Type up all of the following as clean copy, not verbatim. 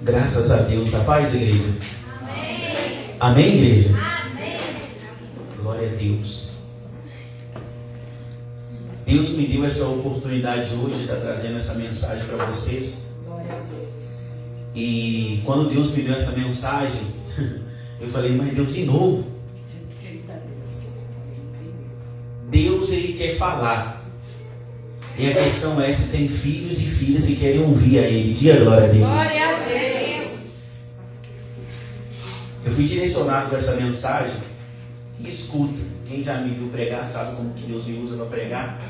Graças a Deus. A paz, igreja. Amém. Amém, igreja? Amém. Glória a Deus. Deus me deu essa oportunidade hoje de estar trazendo essa mensagem para vocês. Glória a Deus. E quando Deus me deu essa mensagem, eu falei, mas Deus, de novo. Deus, Ele quer falar. E a questão é se tem filhos e filhas que querem ouvir a Ele. Diga glória a Deus. Glória a Deus. Eu fui direcionado com essa mensagem. E escuta, quem já me viu pregar sabe como que Deus me usa para pregar.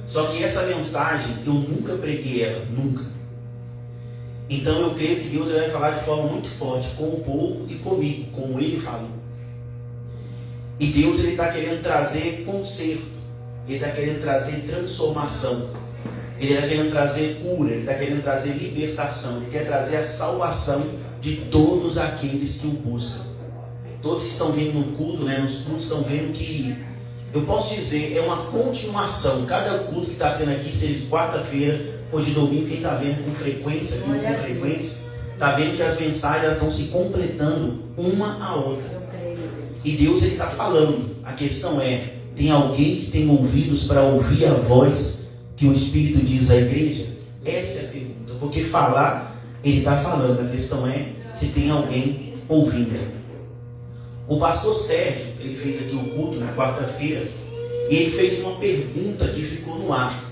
Só que essa mensagem, eu nunca preguei ela, nunca. Então eu creio que Deus vai falar de forma muito forte com o povo e comigo, como Ele falou. E Deus, Ele está querendo trazer conserto, Ele está querendo trazer transformação, Ele está querendo trazer cura, Ele está querendo trazer libertação, Ele quer trazer a salvação de todos aqueles que o buscam. Todos que estão vindo no culto, nos cultos, estão vendo que, eu posso dizer, é uma continuação. Cada culto que está tendo aqui, seja de quarta-feira ou de domingo, quem está vendo com frequência, está vendo que as mensagens elas estão se completando uma a outra. E Deus está falando. A questão é, tem alguém que tem ouvidos para ouvir a voz que o Espírito diz à igreja? Essa é a pergunta. Porque falar, Ele está falando. A questão é se tem alguém ouvindo. O pastor Sérgio, ele fez aqui o culto na quarta-feira, e ele fez uma pergunta que ficou no ar.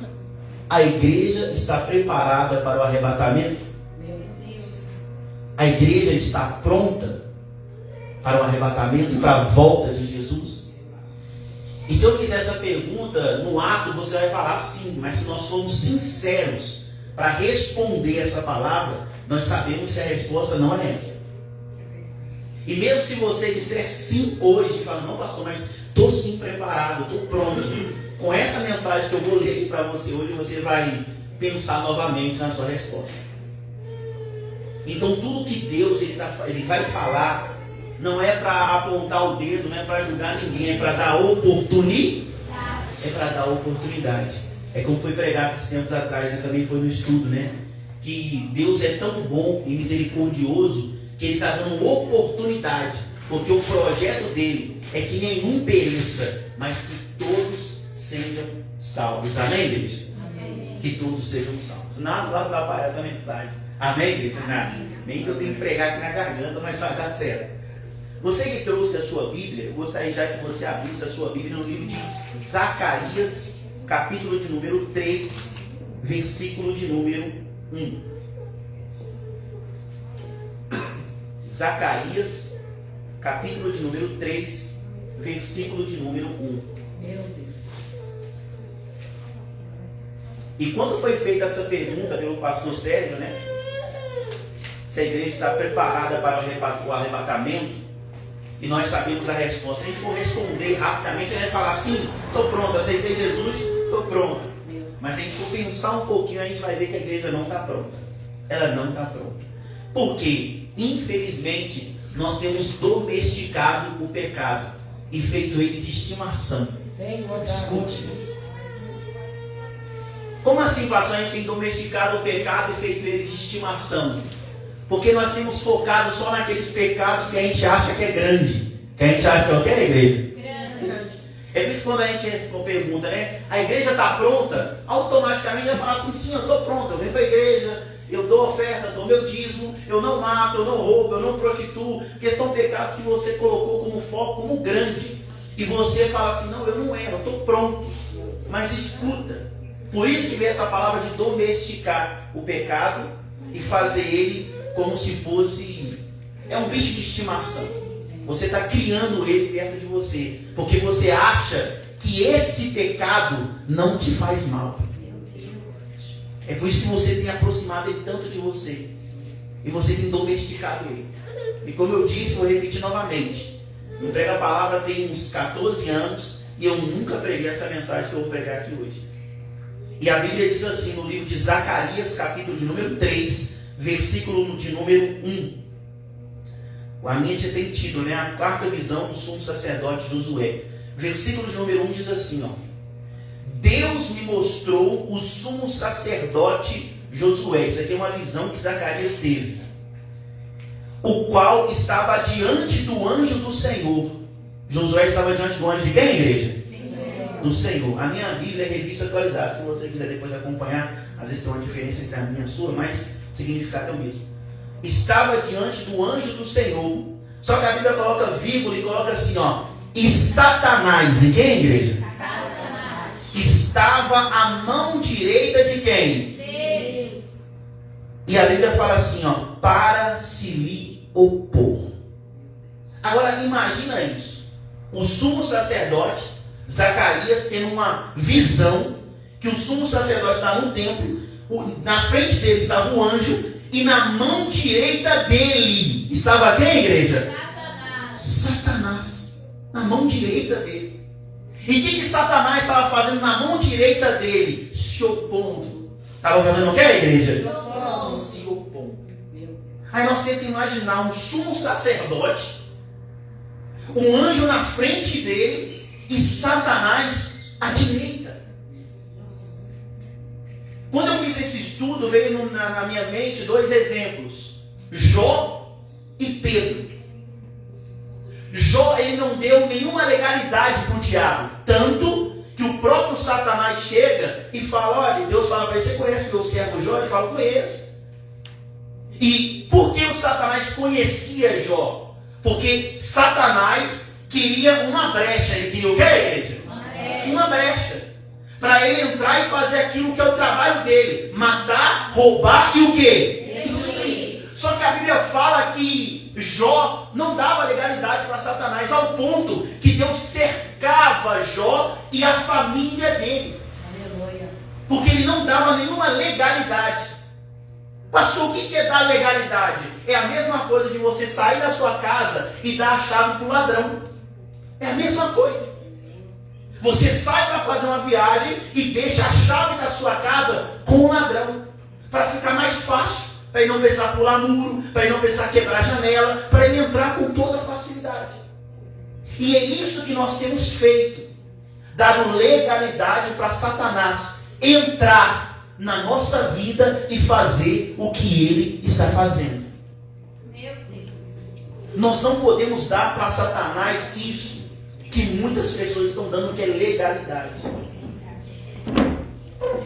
A igreja está preparada para o arrebatamento? A igreja está pronta para o arrebatamento, para a volta de Jesus? E se eu fizer essa pergunta no ato, você vai falar sim, mas se nós formos sinceros para responder essa palavra, nós sabemos que a resposta não é essa. E mesmo se você disser sim hoje, fala, não pastor, mas estou sim preparado, estou pronto. Com essa mensagem que eu vou ler aqui para você hoje, você vai pensar novamente na sua resposta. Então tudo que Deus ele vai falar, não é para apontar o dedo, não é para julgar ninguém, é para dar oportunidade. É para dar oportunidade. É como foi pregado esses tempos atrás, também foi no estudo, que Deus é tão bom e misericordioso, que Ele está dando oportunidade, porque o projeto dele é que nenhum pereça, mas que todos sejam salvos. Amém, igreja? Amém. Que todos sejam salvos. Nada vai atrapalhar essa mensagem. Amém, igreja? Nada. Nem que eu tenho que pregar aqui na garganta, mas vai dar certo. Você que trouxe a sua Bíblia, eu gostaria já que você abrisse a sua Bíblia no livro de Zacarias, capítulo de número 3, versículo de número 1. Zacarias, capítulo de número 3, versículo de número 1. Meu Deus. E quando foi feita essa pergunta pelo pastor Sérgio, se a igreja está preparada para o arrebatamento, e nós sabemos a resposta, se a gente for responder rapidamente, a gente vai falar, sim, estou pronto, aceitei Jesus, estou pronto. Mas se a gente for pensar um pouquinho, a gente vai ver que a igreja não está pronta. Ela não está pronta. Por quê? Infelizmente, nós temos domesticado o pecado e feito ele de estimação. Escute. Como assim, pastor? A gente tem domesticado o pecado e feito ele de estimação? Porque nós temos focado só naqueles pecados que a gente acha que é grande. Que a gente acha que é o que, igreja? Grande. É por isso que quando a gente pergunta, a igreja está pronta? Automaticamente já fala assim, sim, eu estou pronto, eu venho para a igreja, eu dou oferta, dou meu dízimo, eu não mato, eu não roubo, eu não prostituo, porque são pecados que você colocou como foco, como grande. E você fala assim, não, eu não erro, eu estou pronto. Mas escuta, por isso que vem essa palavra de domesticar o pecado e fazer ele como se fosse, é um bicho de estimação. Você está criando ele perto de você, porque você acha que esse pecado não te faz mal. É por isso que você tem aproximado ele tanto de você. E você tem domesticado ele. E como eu disse, vou repetir novamente. Eu prego a palavra tem uns 14 anos e eu nunca preguei essa mensagem que eu vou pregar aqui hoje. E a Bíblia diz assim no livro de Zacarias, capítulo de número 3, versículo de número 1. A minha tem título, a quarta visão do sumo sacerdote Josué. Versículo de número 1 diz assim, Deus me mostrou o sumo sacerdote Josué. Isso aqui é uma visão que Zacarias teve. o qual estava diante do anjo do Senhor. Josué estava diante do anjo de quem, igreja? Do Senhor. A minha Bíblia é revista atualizada. Se você quiser depois acompanhar, às vezes tem uma diferença entre a minha e a sua, mas o significado é o mesmo. Estava diante do anjo do Senhor. Só que a Bíblia coloca vírgula e coloca assim, ó. E Satanás, e quem, igreja? Satanás. Estava à mão direita de quem? Deus. E a Bíblia fala assim, ó. Para se lhe opor. Agora imagina isso. O sumo sacerdote, Zacarias, tendo uma visão que o sumo sacerdote está no templo, na frente dele estava um anjo, e na mão direita dele estava quem, igreja? Satanás. Satanás. Na mão direita dele. E o que Satanás estava fazendo na mão direita dele? Se opondo. Estava fazendo o que, igreja? Se opondo. Aí nós tentamos imaginar um sumo sacerdote, um anjo na frente dele e Satanás à direita. Quando eu fiz esse estudo, veio na minha mente dois exemplos: Jó e Pedro. Jó, ele não deu nenhuma legalidade para o diabo, tanto que o próprio Satanás chega e fala, olha, Deus fala para ele, você conhece meu servo Jó? Ele fala, conheço. E por que o Satanás conhecia Jó? Porque Satanás queria uma brecha. Ele queria o quê, igreja? Uma brecha. Para ele entrar e fazer aquilo que é o trabalho dele. Matar, roubar e o quê? Destruir. Só que a Bíblia fala que Jó não dava legalidade para Satanás, ao ponto que Deus cercava Jó e a família dele. Aleluia. Porque ele não dava nenhuma legalidade. Pastor, o que é dar legalidade? É a mesma coisa de você sair da sua casa e dar a chave para o ladrão. É a mesma coisa. Você sai para fazer uma viagem e deixa a chave da sua casa com o ladrão. Para ficar mais fácil. Para ele não precisar pular muro. Para ele não precisar quebrar janela. Para ele entrar com toda facilidade. E é isso que nós temos feito. Dado legalidade para Satanás entrar na nossa vida e fazer o que ele está fazendo. Meu Deus. Nós não podemos dar para Satanás isso que muitas pessoas estão dando, que é legalidade.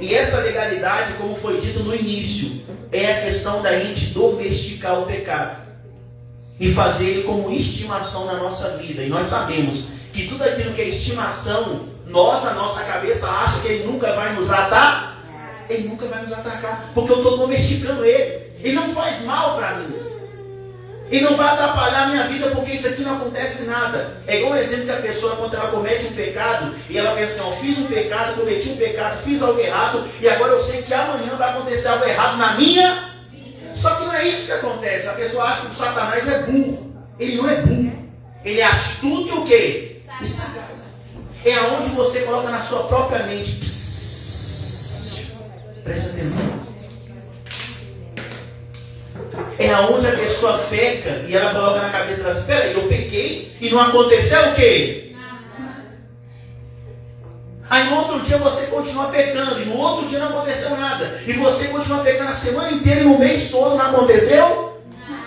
E essa legalidade, como foi dito no início, é a questão da gente domesticar o pecado e fazer ele como estimação na nossa vida. E nós sabemos que tudo aquilo que é estimação, nós, na nossa cabeça, acha que ele nunca vai nos atacar. Ele nunca vai nos atacar, porque eu estou domesticando ele. Ele não faz mal para mim. Ele não vai atrapalhar a minha vida, porque isso aqui não acontece nada. É igual o exemplo que a pessoa, quando ela comete um pecado, e ela pensa assim, ó, fiz um pecado, cometi um pecado, fiz algo errado, e agora eu sei que amanhã vai acontecer algo errado na minha vida. Só que não é isso que acontece. A pessoa acha que o Satanás é burro. Ele não é burro. Ele é astuto e o quê? E sagaz. É aonde você coloca na sua própria mente. Presta atenção. É aonde a pessoa peca e ela coloca na cabeça dela, espera aí, eu pequei e não aconteceu o quê? Nada. Aí no outro dia você continua pecando e no outro dia não aconteceu nada. E você continua pecando a semana inteira e no mês todo não aconteceu nada.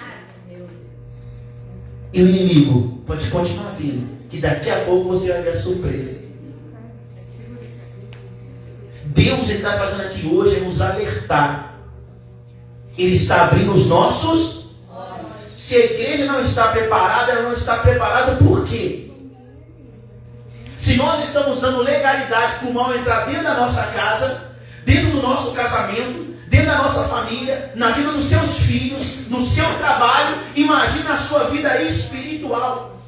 E o inimigo pode continuar vindo, que daqui a pouco você vai ver a surpresa. Deus está fazendo aqui hoje é nos alertar. Ele está abrindo os nossos olhos. Se a igreja não está preparada, ela não está preparada por quê? Se nós estamos dando legalidade para o mal entrar dentro da nossa casa, dentro do nosso casamento, dentro da nossa família, na vida dos seus filhos, no seu trabalho, imagina a sua vida espiritual.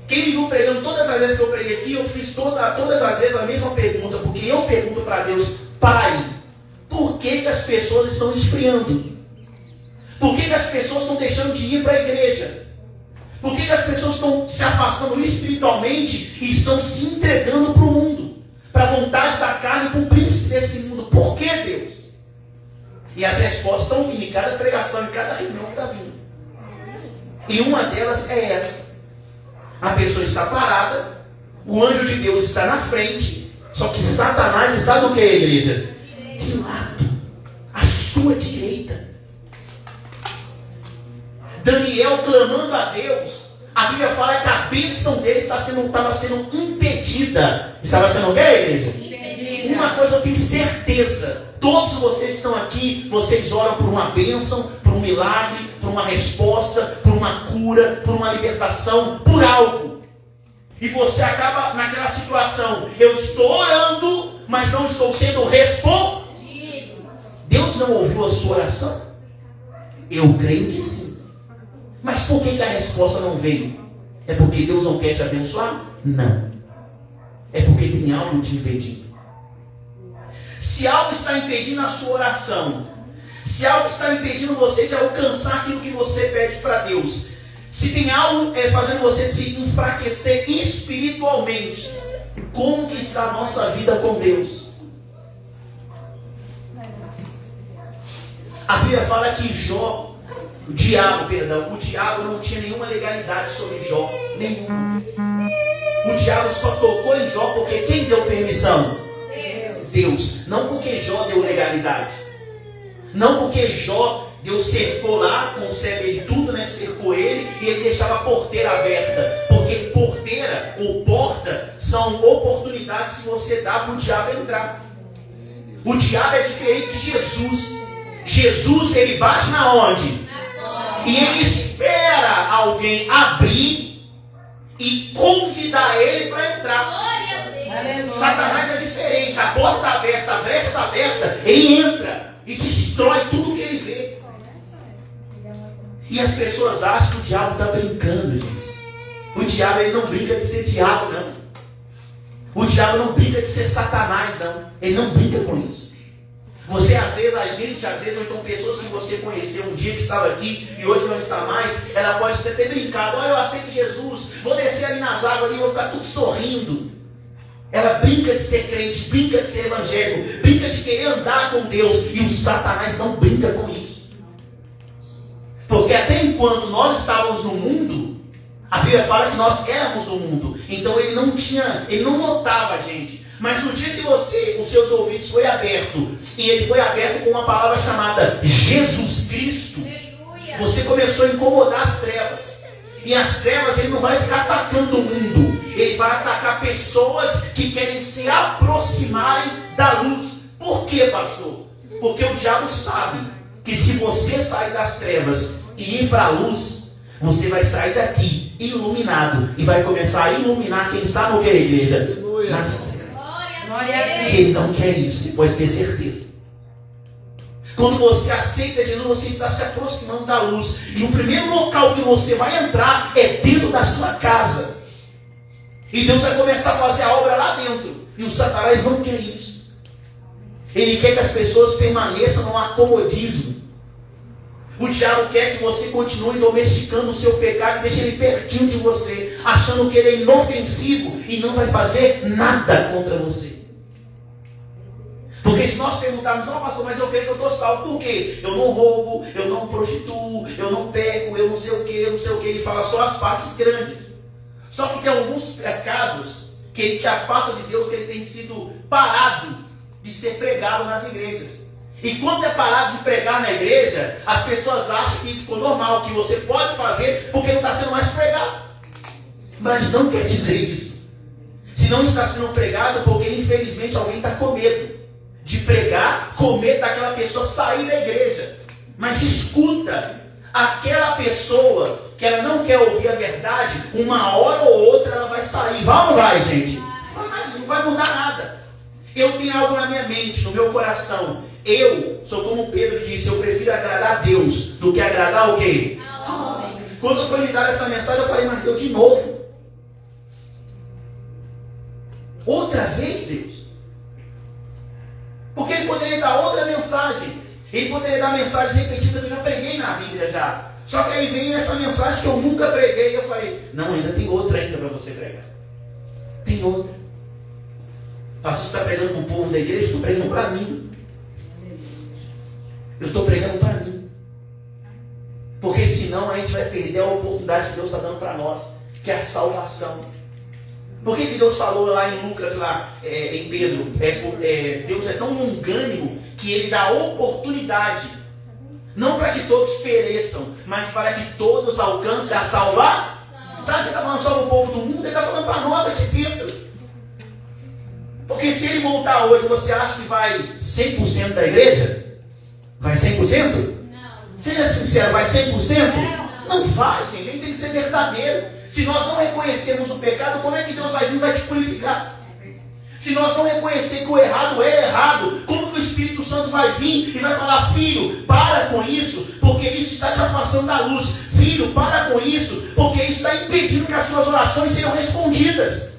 Quem me viu pregando todas as vezes que eu preguei aqui, eu fiz todas as vezes a mesma pergunta, porque eu pergunto para Deus, Pai, por que as pessoas estão esfriando? Por que as pessoas estão deixando de ir para a igreja? Por que as pessoas estão se afastando espiritualmente e estão se entregando para o mundo? Para a vontade da carne, para o príncipe desse mundo? Por que, Deus? E as respostas estão vindo em cada pregação, em cada reunião que está vindo. E uma delas é essa. A pessoa está parada, o anjo de Deus está na frente, só que Satanás está do que, igreja? De lado, à sua direita. Daniel clamando a Deus, a Bíblia fala que a bênção dele estava sendo impedida. Estava sendo o quê, igreja? Impedida. Uma coisa eu tenho certeza, todos vocês que estão aqui, vocês oram por uma bênção, por um milagre, por uma resposta, por uma cura, por uma libertação, por algo. E você acaba naquela situação, eu estou orando, mas não estou sendo respondido. Deus não ouviu a sua oração? Eu creio que sim. Mas por que a resposta não veio? É porque Deus não quer te abençoar? Não. É porque tem algo te impedindo. Se algo está impedindo a sua oração, se algo está impedindo você de alcançar aquilo que você pede para Deus, se tem algo fazendo você se enfraquecer espiritualmente, como que está a nossa vida com Deus? A Bíblia fala que o diabo não tinha nenhuma legalidade sobre Jó, nenhuma. O diabo só tocou em Jó porque quem deu permissão? Deus. Não porque Jó deu legalidade. Não porque Deus cercou lá, com o cego e tudo, né? Cercou ele e ele deixava a porteira aberta. Porque porteira ou porta são oportunidades que você dá para o diabo entrar. O diabo é diferente de Jesus. Jesus, ele bate na onde? E ele espera alguém abrir e convidar ele para entrar. Satanás é diferente. A porta está aberta, a brecha está aberta, ele entra e destrói tudo que ele vê. E as pessoas acham que o diabo está brincando, gente. O diabo, ele não brinca de ser diabo, não. O diabo não brinca de ser Satanás, não. Ele não brinca com isso. Você, às vezes, ou então pessoas que você conheceu um dia que estava aqui e hoje não está mais, ela pode até ter brincado. Olha, eu aceito Jesus, vou descer ali nas águas ali, vou ficar tudo sorrindo. Ela brinca de ser crente, brinca de ser evangélico, brinca de querer andar com Deus. E o Satanás não brinca com isso. Porque até enquanto nós estávamos no mundo, a Bíblia fala que nós éramos do mundo. Então ele não notava a gente. Mas no dia que os seus ouvidos foi aberto, e ele foi aberto com uma palavra chamada Jesus Cristo, você começou a incomodar as trevas. E as trevas, ele não vai ficar atacando o mundo. Ele vai atacar pessoas que querem se aproximarem da luz. Por quê, pastor? Porque o diabo sabe que se você sair das trevas e ir para a luz, você vai sair daqui iluminado e vai começar a iluminar quem está no que, igreja? Nas trevas. E ele não quer isso, você pode ter certeza. Quando você aceita Jesus, você está se aproximando da luz. E o primeiro local que você vai entrar é dentro da sua casa. E Deus vai começar a fazer a obra lá dentro. E o Satanás não quer isso. Ele quer que as pessoas permaneçam no acomodismo. O diabo quer que você continue domesticando o seu pecado e deixe ele pertinho de você, achando que ele é inofensivo e não vai fazer nada contra você. Porque se nós perguntarmos, pastor, mas eu creio que eu estou salvo, por quê? Eu não roubo, eu não prostituo, eu não peco, eu não sei o que, ele fala só as partes grandes. Só que tem alguns pecados que ele te afasta de Deus, que ele tem sido parado de ser pregado nas igrejas. E quando é parado de pregar na igreja, as pessoas acham que ficou normal, que você pode fazer porque não está sendo mais pregado. Mas não quer dizer isso. Se não está sendo pregado, porque infelizmente alguém está com medo de pregar, com medo daquela pessoa sair da igreja. Mas escuta, aquela pessoa que ela não quer ouvir a verdade, uma hora ou outra ela vai sair. Vai ou não vai, gente? Vai, não vai mudar nada. Eu tenho algo na minha mente, no meu coração. Eu sou como Pedro disse, eu prefiro agradar a Deus do que agradar o quê? Quando foi me dar essa mensagem, eu falei, mas Deus, de novo? Outra vez, Deus? Porque ele poderia dar outra mensagem. Ele poderia dar mensagem repetida que eu já preguei na Bíblia já. Só que aí veio essa mensagem que eu nunca preguei. E eu falei, não, ainda tem outra ainda para você pregar. Tem outra. Pastor, você está pregando para o povo da igreja? Estou pregando para mim. Eu estou pregando para mim. Porque senão a gente vai perder a oportunidade que Deus está dando para nós, que é a salvação. Por que Deus falou lá em Lucas, em Pedro, Deus é tão longânimo que ele dá oportunidade Não para que todos pereçam, mas para que todos alcancem a salvar. Sabe que ele está falando só para o povo do mundo? Ele está falando para nós aqui dentro. Porque se ele voltar hoje, você acha que vai 100% da igreja? Vai 100%? Não. Seja sincero, vai 100%? Não. Não vai, gente. Ele tem que ser verdadeiro. Se nós não reconhecermos o pecado, como é que Deus vai vir e vai te purificar? Se nós não reconhecer que o errado é errado, como que o Espírito Santo vai vir e vai falar: filho, para com isso, porque isso está te afastando da luz. Filho, para com isso, porque isso está impedindo que as suas orações sejam respondidas.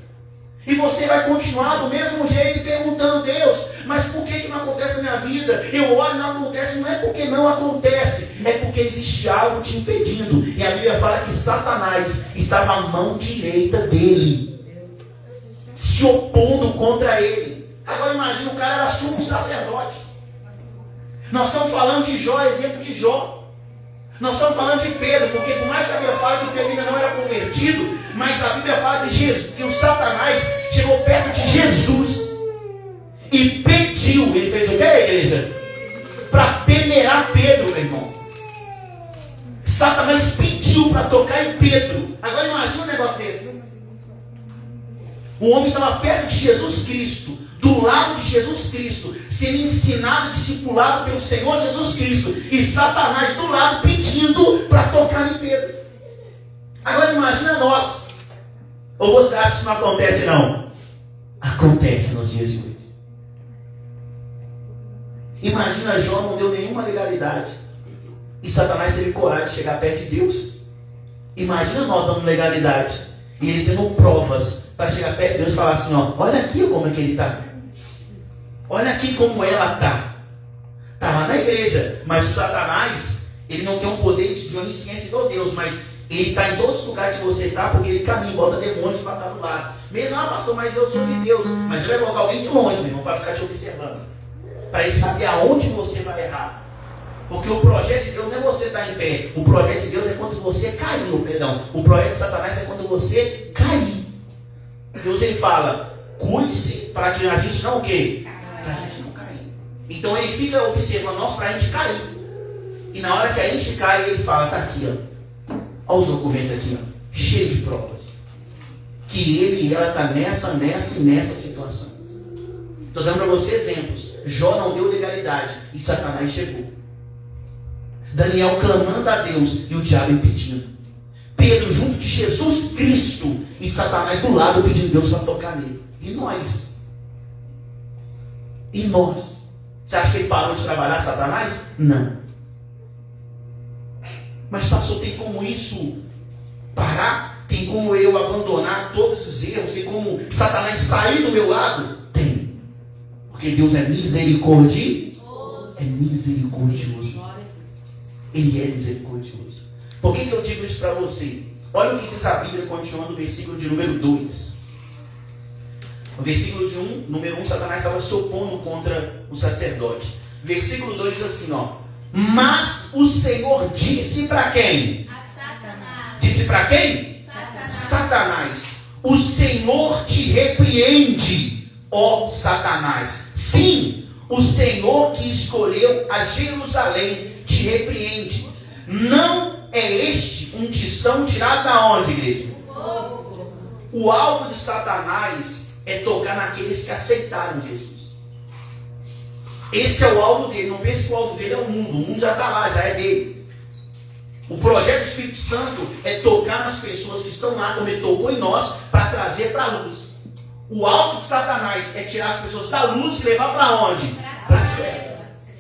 E você vai continuar do mesmo jeito perguntando: Deus, mas por que não acontece na minha vida? Eu oro e não acontece. Não é porque não acontece, é porque existe algo te impedindo. E a Bíblia fala que Satanás estava à mão direita dele, se opondo contra ele. Agora imagina, o cara era sumo sacerdote. Nós estamos falando de Jó, exemplo de Jó. Nós estamos falando de Pedro, porque por mais que a Bíblia fala que Pedro ainda não era convertido, mas a Bíblia fala que Jesus, que o Satanás chegou perto de Jesus e pediu. Ele fez o que, igreja? Para peneirar Pedro, meu irmão. Satanás pediu para tocar em Pedro. Agora imagina um negócio desse. O homem estava perto de Jesus Cristo, do lado de Jesus Cristo, sendo ensinado, discipulado pelo Senhor Jesus Cristo, e Satanás do lado pedindo para tocar em Pedro. Agora imagina nós. Ou você acha que isso não acontece? Não. Acontece nos dias de hoje. Imagina, Jó não deu nenhuma legalidade, e Satanás teve coragem de chegar perto de Deus. Imagina nós dando legalidade, e ele tendo provas para chegar perto de Deus e falar assim: ó, olha aqui como é que ele está. Olha aqui como ela está. Está lá na igreja. Mas o Satanás, ele não tem um poder de onisciência igual Deus, mas ele está em todos os lugares que você está, porque ele caminha, bota demônios para estar do lado. Mesmo: pastor, mas eu sou de Deus. Mas ele vai colocar alguém de longe, meu irmão, para ficar te observando, para ele saber aonde você vai errar. Porque o projeto de Deus não é você estar em pé. O projeto de Deus é quando você caiu, perdão. O projeto de Satanás é quando você cair. Deus, ele fala: cuide-se para que a gente não o quê? Para a gente não cair. Então ele fica observando nós para a gente cair. E na hora que a gente cai, ele fala: tá aqui, ó. Olha os documentos aqui, ó, cheio de provas. Que ele e ela está nessa e nessa situação. Estou dando para você exemplos. Jó não deu legalidade e Satanás chegou. Daniel clamando a Deus e o diabo impedindo. Pedro junto de Jesus Cristo e Satanás do lado pedindo Deus para tocar nele. E nós? E nós? Você acha que ele parou de trabalhar, Satanás? Não. Mas pastor, tem como isso parar? Tem como eu abandonar todos esses erros? Tem como Satanás sair do meu lado? Tem. Porque Deus é misericordioso. É misericordioso. Ele é misericordioso. Por que eu digo isso para você? Olha o que diz a Bíblia, continuando o versículo de número 2. No versículo de número 1, Satanás estava se opondo contra o sacerdote. Versículo 2 diz assim, ó: mas o Senhor disse para quem? A Satanás. Disse para quem? Satanás. Satanás: o Senhor te repreende, ó Satanás. Sim, o Senhor que escolheu a Jerusalém te repreende. Não é este um tição tirado da onde, igreja? Fogo. O alvo de Satanás é tocar naqueles que aceitaram Jesus. Esse é o alvo dele. Não pense que o alvo dele é o mundo já está lá, já é dele. O projeto do Espírito Santo é tocar nas pessoas que estão lá, como ele tocou em nós, para trazer para a luz. O alvo de Satanás é tirar as pessoas da luz e levar para onde? Para as trevas.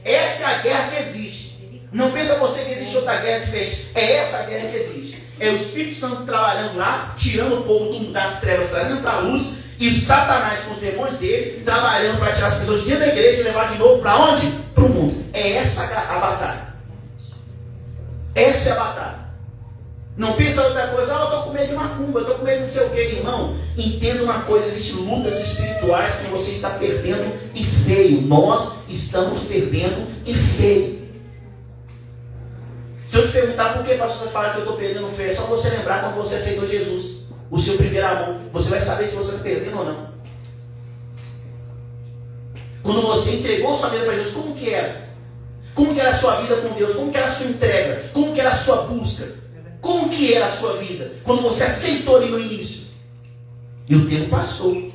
Essa é a guerra que existe. Não pensa você que existe outra guerra diferente. É essa a guerra que existe. É o Espírito Santo trabalhando lá, tirando o povo das trevas, trazendo para a luz, e Satanás com os demônios dele, trabalhando para tirar as pessoas de dentro da igreja e levar de novo para onde? Para o mundo. É essa a batalha. Essa é a batalha. Não pensa outra coisa: eu estou com medo de macumba, eu estou com medo de não sei o que, irmão. Entenda uma coisa: existem lutas espirituais que você está perdendo e feio. Nós estamos perdendo e feio. Se eu te perguntar por que você fala que eu estou perdendo feio, é só você lembrar quando você aceitou Jesus, o seu primeiro amor. Você vai saber se você está perdendo ou não. Quando você entregou sua vida para Jesus, como que era? Como que era a sua vida com Deus? Como que era a sua entrega? Como que era a sua busca? Como que era a sua vida? Quando você aceitou ali no início. E o tempo passou.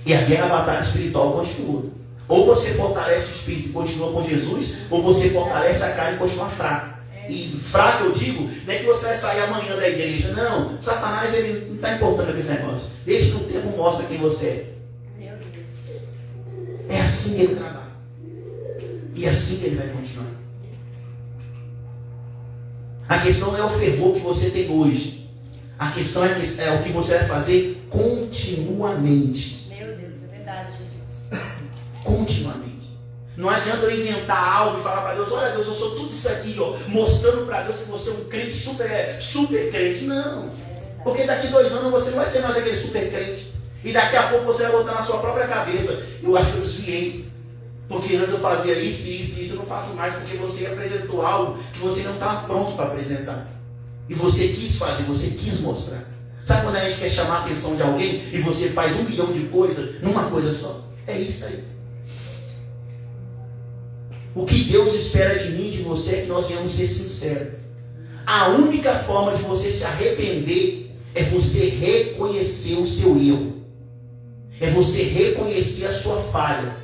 E a guerra, a batalha espiritual continua. Ou você fortalece o espírito e continua com Jesus, ou você fortalece a carne e continua fraco. E fraco eu digo, não é que você vai sair amanhã da igreja. Não, Satanás ele não está importando com esse negócio. Desde que o tempo mostra quem você é. Meu Deus. É assim que ele trabalha. E assim que ele vai continuar. A questão não é o fervor que você tem hoje. A questão é o que você vai fazer continuamente. Meu Deus, é verdade, Jesus. Continuamente. Não adianta eu inventar algo e falar para Deus, olha Deus, eu sou tudo isso aqui, ó, mostrando para Deus que você é um crente super crente. Não. Porque daqui 2 anos você não vai ser mais aquele super crente. E daqui a pouco você vai botar na sua própria cabeça. Eu acho que eu desviei. Porque antes eu fazia isso, eu não faço mais, porque você apresentou algo que você não estava pronto para apresentar. E você quis fazer, você quis mostrar. Sabe quando a gente quer chamar a atenção de alguém e você faz 1 milhão de coisas numa coisa só? É isso aí. O que Deus espera de mim e de você é que nós venhamos ser sinceros. A única forma de você se arrepender é você reconhecer o seu erro. É você reconhecer a sua falha.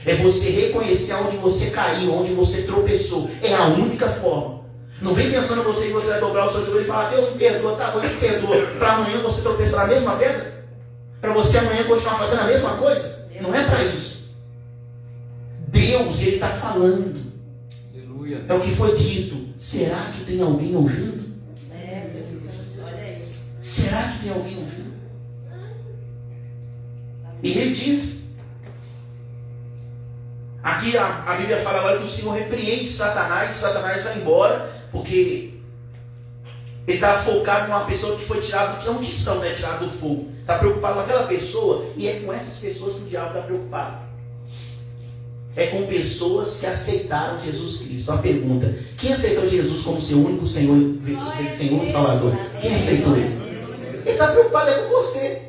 É você reconhecer onde você caiu, onde você tropeçou. É a única forma. Não vem pensando você que você vai dobrar o seu joelho e falar, Deus me perdoa, tá bom, eu te perdoa. Para amanhã você tropeçar na mesma pedra? Para você amanhã continuar fazendo a mesma coisa? Não é para isso. Deus, Ele está falando. Aleluia. É o que foi dito. Será que tem alguém ouvindo? É, Jesus, olha isso. Será que tem alguém ouvindo? E Ele diz. Aqui a Bíblia fala agora que o Senhor repreende Satanás. Satanás vai embora. Porque ele está focado numa pessoa que foi tirada do unção, né? Tirada do fogo. Está preocupado com aquela pessoa. E é com essas pessoas que o diabo está preocupado. É com pessoas que aceitaram Jesus Cristo. Uma pergunta: quem aceitou Jesus como seu único Senhor e Salvador? Quem aceitou Ele? Ele está preocupado é com você.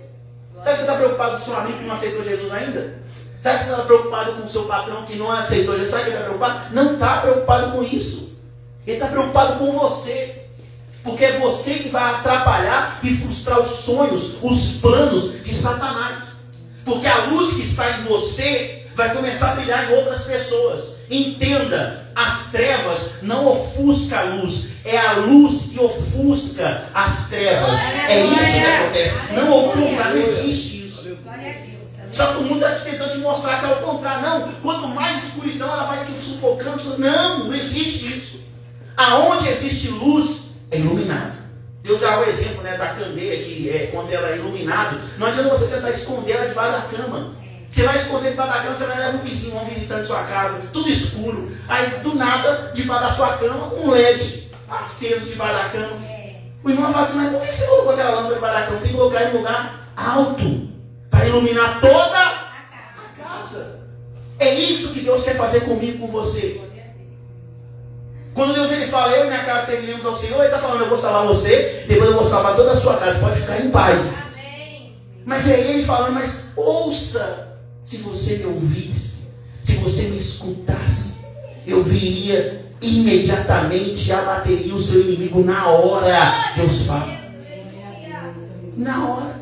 Sabe que está preocupado com o seu amigo que não aceitou Jesus ainda? Sabe que você está preocupado com o seu patrão que não aceitou Jesus? Sabe que ele está preocupado? Não está preocupado com isso. Ele está preocupado com você. Porque é você que vai atrapalhar e frustrar os sonhos, os planos de Satanás. Porque a luz que está em você vai começar a brilhar em outras pessoas. Entenda, as trevas não ofuscam a luz. É a luz que ofusca as trevas. É isso que acontece. Não oculta, não existe isso. Só que o mundo está tentando te mostrar que é o contrário. Não, quanto mais escuridão ela vai te sufocando. Não existe isso. Aonde existe luz, é iluminado. Deus dá o exemplo, né, da candeia que quando ela é iluminada, não adianta você tentar esconder ela debaixo da cama. Você vai esconder debaixo da cama, você vai levar um vizinho, um visitante de sua casa, tudo escuro. Aí do nada, debaixo da sua cama, um LED aceso debaixo da cama. O irmão fala assim, mas por que você colocou aquela lâmpada debaixo da cama? Tem que colocar em um lugar alto, para iluminar toda a casa. É isso que Deus quer fazer comigo, com você. Quando Deus ele fala, eu e minha casa serviremos ao Senhor, Ele está falando, eu vou salvar você, depois eu vou salvar toda a sua casa, pode ficar em paz. Amém. Mas é Ele falando, mas ouça, se você me ouvisse, se você me escutasse, eu viria imediatamente e abateria o seu inimigo na hora. Deus fala. Na hora.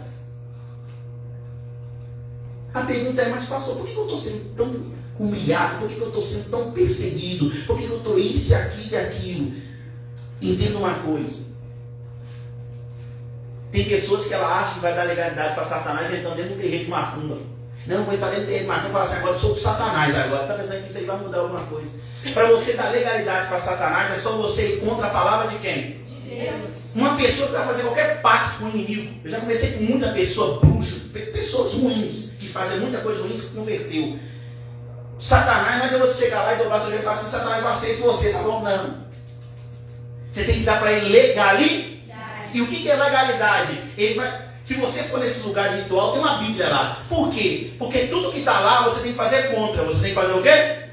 A pergunta é, mas pastor, por que eu estou sendo tão humilhado? Por que eu estou sendo tão perseguido? Por que eu estou isso, aquilo e aquilo? Entenda uma coisa. Tem pessoas que ela acha que vai dar legalidade para Satanás entrando dentro do terreiro de macumba. Não, vou entrar dentro do terreiro de macumba e falar assim, agora eu sou pro Satanás agora. Está pensando que isso aí vai mudar alguma coisa. Para você dar legalidade para Satanás, é só você ir contra a palavra de quem? De Deus. Uma pessoa que vai fazer qualquer pacto com o inimigo. Eu já conversei com muita pessoa bruxa, pessoas ruins, que fazem muita coisa ruim, se converteu. Satanás, não adianta você chegar lá e dobrar seu jeito e falar assim, Satanás, eu aceito você, tá bom? Não. Você tem que dar para ele legalidade. E o que é legalidade? Ele vai, se você for nesse lugar de ritual, tem uma Bíblia lá. Por quê? Porque tudo que está lá, você tem que fazer contra. Você tem que fazer o quê?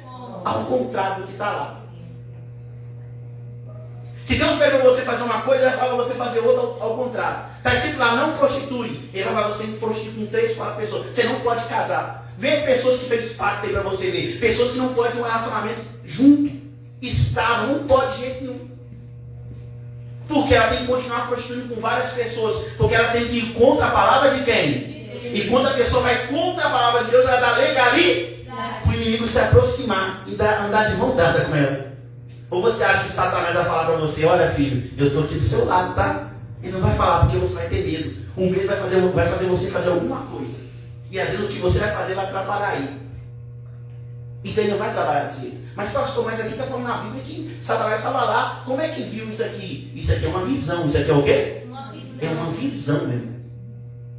Ao contrário do que está lá. Se Deus pede para você fazer uma coisa, Ele vai falar para você fazer outra ao contrário. Está escrito lá, não prostitui. Ele vai falar, você tem que prostituir com 3, 4 pessoas. Você não pode casar. Vê pessoas que fez pacto aí para você ver. Pessoas que não podem ter um relacionamento junto. Estava, não pode de jeito nenhum. Porque ela tem que continuar prostituindo com várias pessoas. Porque ela tem que ir contra a palavra de quem? E quando a pessoa vai contra a palavra de Deus, ela dá legalidade para o inimigo se aproximar e andar de mão dada com ela. Ou você acha que Satanás vai falar para você: olha filho, eu estou aqui do seu lado, tá? Ele não vai falar porque você vai ter medo. O medo vai fazer você fazer alguma coisa. E às vezes o que você vai fazer vai atrapalhar ele. Então ele não vai trabalhar desse jeito. Mas pastor, mas aqui está falando na Bíblia que Satanás estava lá. Como é que viu isso aqui? Isso aqui é uma visão. Isso aqui é o quê? Uma visão. É uma visão, meu irmão.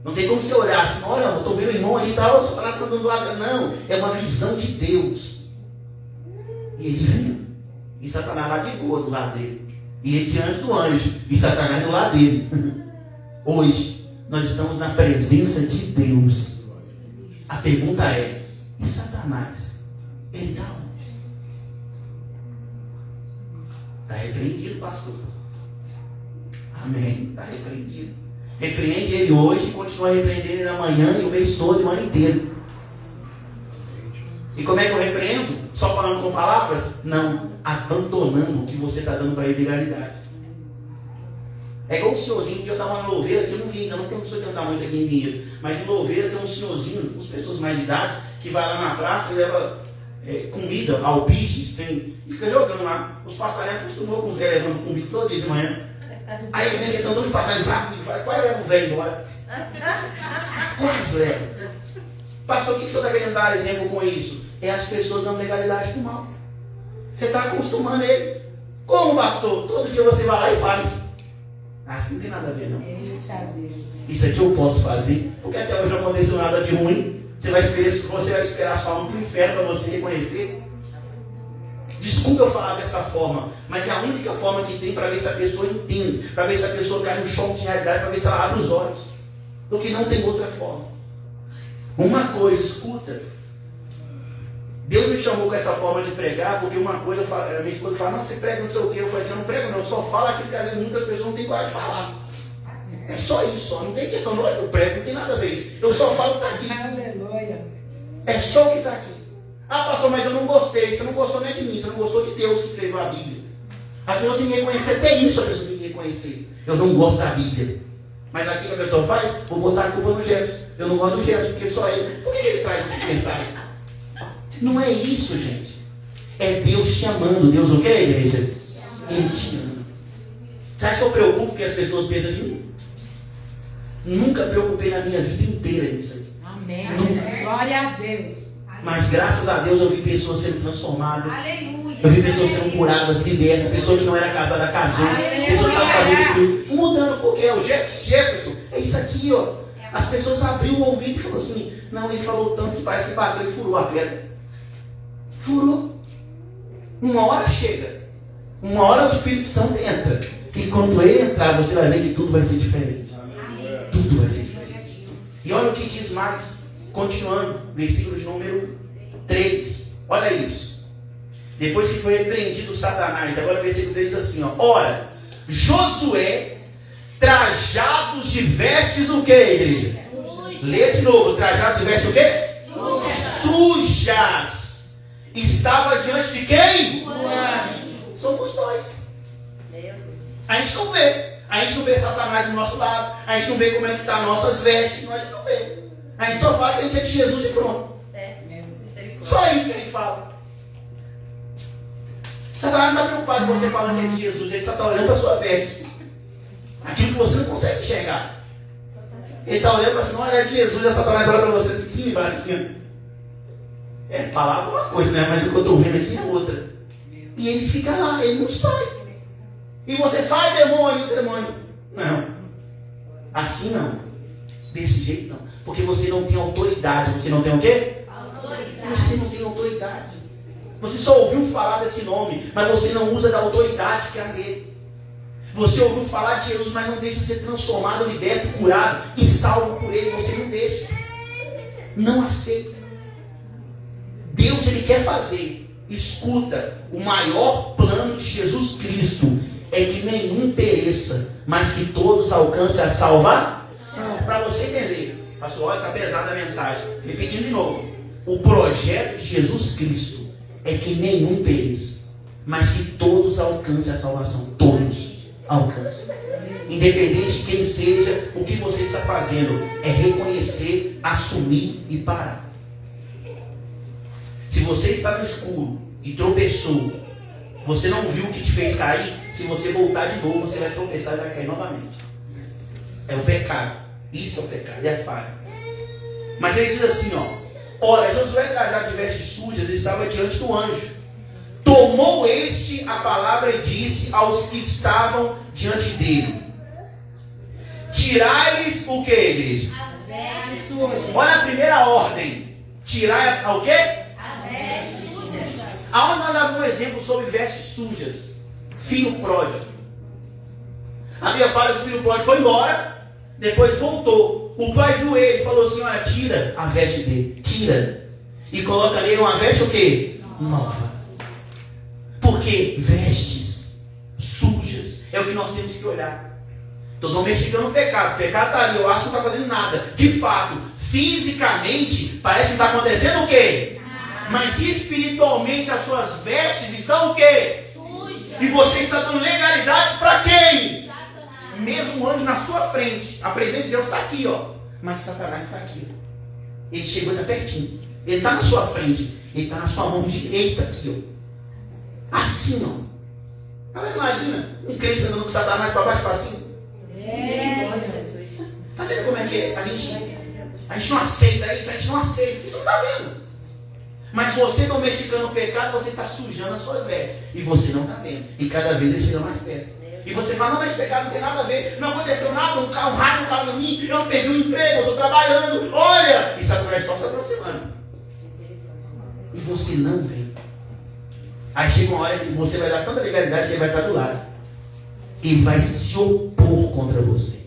Não tem como você olhar assim: olha, eu estou vendo o irmão ali e tal, o Satanás está andando lá. Não, é uma visão de Deus. E ele viu. E Satanás lá de boa do lado dele. E ele diante do anjo. E Satanás do lado dele. Hoje, nós estamos na presença de Deus. A pergunta é: e Satanás? Ele está onde? Está repreendido, pastor. Amém. Está repreendido. Repreende ele hoje e continua a repreender ele amanhã e o mês todo e o ano inteiro. E como é que eu repreendo? Só falando com palavras? Não. Abandonando o que você está dando para ele legalidade. É igual um senhorzinho que eu estava na Louveira, que eu não vi ainda, não tem pessoa que anda muito aqui em Vinhedo. Mas em Louveira tem um senhorzinho, umas pessoas mais de idade, que vai lá na praça e leva comida, alpiches, e fica jogando lá. Os passarinhos acostumou com os velhos levando comida todo dia de manhã. Aí eles vêm que estão todos para trás rápido e vai, quase leva o velho embora. Quase leva. Pastor, o que o senhor está querendo dar exemplo com isso? É as pessoas dando legalidade para o mal. Você está acostumando ele. Como, pastor? Todo dia você vai lá e faz. Ah, isso não tem nada a ver, não. Eita Deus. Isso aqui eu posso fazer, porque até hoje não aconteceu nada de ruim. Você vai esperar sua alma para o inferno para você reconhecer. Desculpa eu falar dessa forma, mas é a única forma que tem para ver se a pessoa entende, para ver se a pessoa cai no choque de realidade, para ver se ela abre os olhos. Porque não tem outra forma. Uma coisa, escuta. Deus me chamou com essa forma de pregar, porque uma coisa, a minha esposa fala: não, você prega não sei o quê. Eu falei: você não prega não, eu só falo aquilo que às vezes muitas pessoas não têm coragem de falar. É só isso, só. Não tem questão, não é que eu prego, não tem nada a ver isso. Eu só falo o que está aqui. Aleluia. É só o que está aqui. Ah, pastor, mas eu não gostei. Você não gostou nem de mim, você não gostou de Deus que escreveu a Bíblia. As pessoas têm que reconhecer, até isso a pessoa tem que reconhecer. Eu não gosto da Bíblia. Mas aqui que a pessoa faz, vou botar a culpa no Gerson. Eu não gosto do Gerson, porque só ele. Por que ele traz essa mensagem? Não é isso, gente. É Deus te amando. Deus o que, igreja? Ele te ama. Você acha que eu preocupo que as pessoas pensam de mim? Nunca preocupei na minha vida inteira nisso aí. Amém. Glória a Deus. Mas graças a Deus eu vi pessoas sendo transformadas. Aleluia. Eu vi pessoas sendo curadas, libertas. Pessoa que não era casada, casou. Pessoa que estava fazendo isso, mudando. Porque é o Jefferson. É isso aqui, ó. As pessoas abriram o ouvido e falaram assim: não, ele falou tanto que parece que bateu e furou a pedra. Furou. Uma hora chega. Uma hora o Espírito Santo entra. E quando ele entrar, você vai ver que tudo vai ser diferente. Tudo vai ser diferente. E olha o que diz mais. Continuando, versículo de número 3. Olha isso. Depois que foi repreendido Satanás, agora o versículo 3 diz assim, ó: ora, Josué, trajados de vestes o que, igreja? Lê de novo. Trajado de vestes o quê? Sujas. Estava diante de quem? Somos nós. A gente não vê. A gente não vê Satanás do nosso lado. A gente não vê como é que está nossas vestes. A gente não vê. A gente só fala que a gente é de Jesus e pronto. Só isso que a gente fala. Satanás não está preocupado com você falando que é de Jesus. Ele só está olhando para a sua veste. Aquilo que você não consegue enxergar. Ele está olhando e fala assim: não, era de Jesus. E a Satanás olha para você assim, de cima e embaixo assim. É, palavra é uma coisa, né? Mas o que eu estou vendo aqui é outra. E ele fica lá, ele não sai. E você sai, demônio, demônio. Não. Assim não. Desse jeito não. Porque você não tem autoridade. Você não tem o quê? Autoridade. Você não tem autoridade. Você só ouviu falar desse nome, mas você não usa da autoridade que é dele. Você ouviu falar de Jesus, mas não deixa de ser transformado, liberto, curado e salvo por ele. Você não deixa. Não aceita. Deus, ele quer fazer. Escuta, o maior plano de Jesus Cristo é que nenhum pereça, mas que todos alcancem a salvar. Para você entender, pastor, olha, está pesada a mensagem. Repetindo de novo. O projeto de Jesus Cristo é que nenhum pereça, mas que todos alcancem a salvação. Todos alcancem. Independente de quem seja, o que você está fazendo é reconhecer, assumir e parar. Se você está no escuro e tropeçou, você não viu o que te fez cair, se você voltar de novo, você vai tropeçar e vai cair novamente. É o pecado. Isso é o pecado, é a falha. Mas ele diz assim, ora, Josué trajado de vestes sujas estava diante do anjo. Tomou este a palavra e disse aos que estavam diante dele: tirai-lhes o que, igreja? As vestes sujas. Olha a primeira ordem. Tirai o quê? As vestes sujas. Aonde nós dávamos um exemplo sobre vestes sujas? Filho pródigo. A Bíblia fala que o filho pródigo foi embora, depois voltou. O pai viu ele e falou assim: olha, tira a veste dele, tira, e coloca nele uma veste o quê? Nova. Porque vestes sujas é o que nós temos que olhar. Estou domesticando o pecado. O pecado está ali, eu acho que não está fazendo nada. De fato, fisicamente, parece que está acontecendo o quê? Mas espiritualmente as suas vestes estão o quê? Sujas. E você está dando legalidade para quem? Mesmo o anjo na sua frente. A presença de Deus está aqui, mas Satanás está aqui. Ele chegou, está pertinho. Ele está na sua frente. Ele está na sua mão direita aqui, assim, Agora imagina um crente andando com Satanás para baixo e para cima. Jesus. Está vendo como é que é? A gente não aceita isso, a gente não aceita. Isso não está vendo. Mas você domesticando o pecado, você está sujando as suas vestes. E você não está vendo. E cada vez ele chega mais perto. E você fala: não, mas esse pecado não tem nada a ver. Não aconteceu nada, um raio não caiu em mim. Eu não perdi o emprego, eu estou trabalhando. Olha! E Satanás só se aproximando. E você não vê. Aí chega uma hora que você vai dar tanta legalidade que ele vai estar do lado. Ele vai se opor contra você.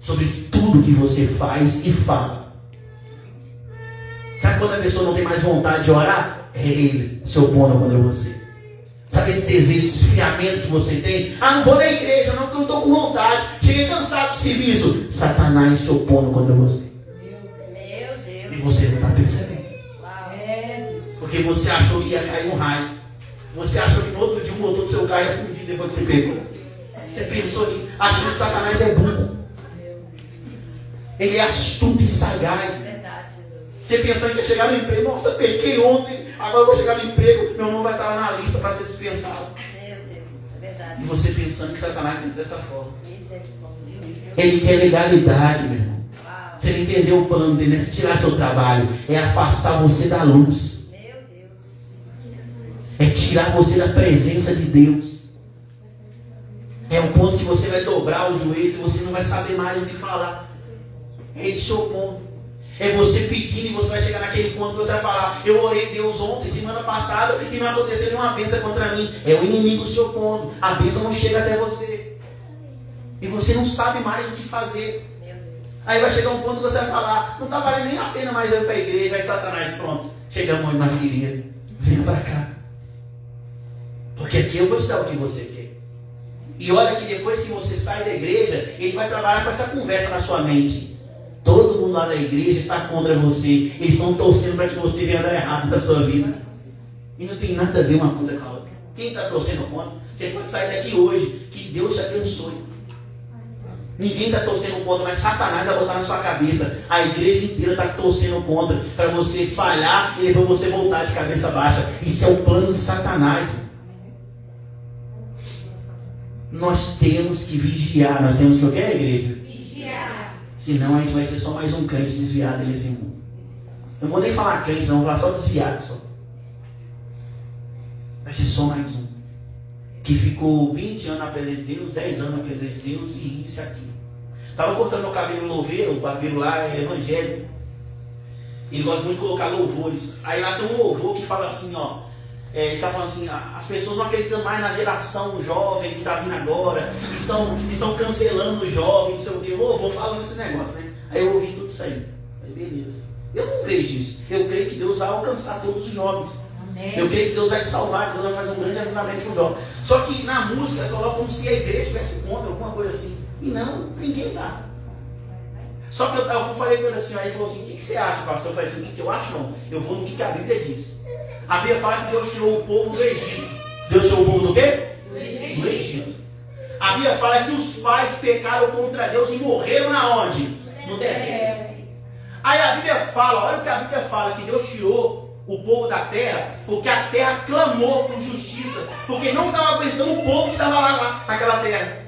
Sobre tudo que você faz e fala. Sabe quando a pessoa não tem mais vontade de orar? É ele se opondo contra você. Sabe esse desejo, esse esfriamento que você tem? Ah, não vou na igreja, não, porque eu estou com vontade. Cheguei cansado do serviço. Satanás se opondo contra você. Meu Deus. E você não está percebendo. Uau. Porque você achou que ia cair um raio. Você achou que no outro dia o motor do seu carro ia fundir depois que você pegou. Você pensou nisso. Achando que Satanás é burro. Ele é astuto e sagaz. Verdade, Jesus. Você pensando que ia chegar no emprego. Nossa, pequei ontem. Agora eu vou chegar no emprego. Meu nome vai estar lá na lista para ser dispensado. Meu Deus. É verdade. E você pensando que Satanás pensa dessa forma. Misericórdia. Ele quer legalidade, meu irmão. Uau. Você não entendeu o plano dele, é tirar seu trabalho. É afastar você da luz. Meu Deus. É tirar você da presença de Deus. É um ponto que você vai dobrar o joelho e você não vai saber mais o que falar. É ele se opondo. É você pedindo e você vai chegar naquele ponto que você vai falar: eu orei a Deus ontem, semana passada, e não aconteceu nenhuma bênção contra mim. É o inimigo se opondo. A bênção não chega até você. E você não sabe mais o que fazer. Meu Deus. Aí vai chegar um ponto que você vai falar: não está valendo nem a pena mais eu ir para a igreja. Aí Satanás, pronto, chegamos onde nós queríamos. Venha para cá. Porque aqui eu vou te dar o que você quer. E olha que depois que você sai da igreja, ele vai trabalhar com essa conversa na sua mente. Todo mundo lá da igreja está contra você. Eles estão torcendo para que você venha dar errado na sua vida. E não tem nada a ver uma coisa com a outra. Quem está torcendo contra? Você pode sair daqui hoje. Que Deus te abençoe. Ninguém está torcendo contra, mas Satanás vai botar na sua cabeça. A igreja inteira está torcendo contra para você falhar e depois você voltar de cabeça baixa. Isso é o plano de Satanás. Nós temos que vigiar. Nós temos que o que, igreja? Vigiar. Senão a gente vai ser só mais um crente desviado nesse mundo. Não vou nem falar crente, não, vou falar só desviado. Só. Vai ser só mais um. Que ficou 20 anos na presença de Deus, 10 anos na presença de Deus e isso e aquilo. Estava cortando meu cabelo louveiro, o barbeiro lá é evangélico. Ele gosta muito de colocar louvores. Aí lá tem um louvor que fala assim, ele está falando assim: as pessoas não acreditam mais na geração jovem que está vindo agora, estão cancelando o jovem, não sei o que. Eu vou falando esse negócio, né? Aí eu ouvi tudo isso aí. Falei, beleza. Eu não vejo isso. Eu creio que Deus vai alcançar todos os jovens. Amém. Eu creio que Deus vai salvar, que Deus vai fazer um grande avivamento com os jovens. Só que na música coloca como se a igreja estivesse contra, alguma coisa assim. E não, ninguém dá. Só que eu falei com ele assim, aí ele falou assim: o que você acha, pastor? Eu falei assim: o que eu acho não? Eu vou no que a Bíblia diz. A Bíblia fala que Deus tirou o povo do Egito. Deus tirou o povo do quê? Do Egito. A Bíblia fala que os pais pecaram contra Deus e morreram na onde? No deserto. Aí a Bíblia fala, olha o que a Bíblia fala, que Deus tirou o povo da terra, porque a terra clamou por justiça, porque não estava aguentando o povo que estava lá naquela terra.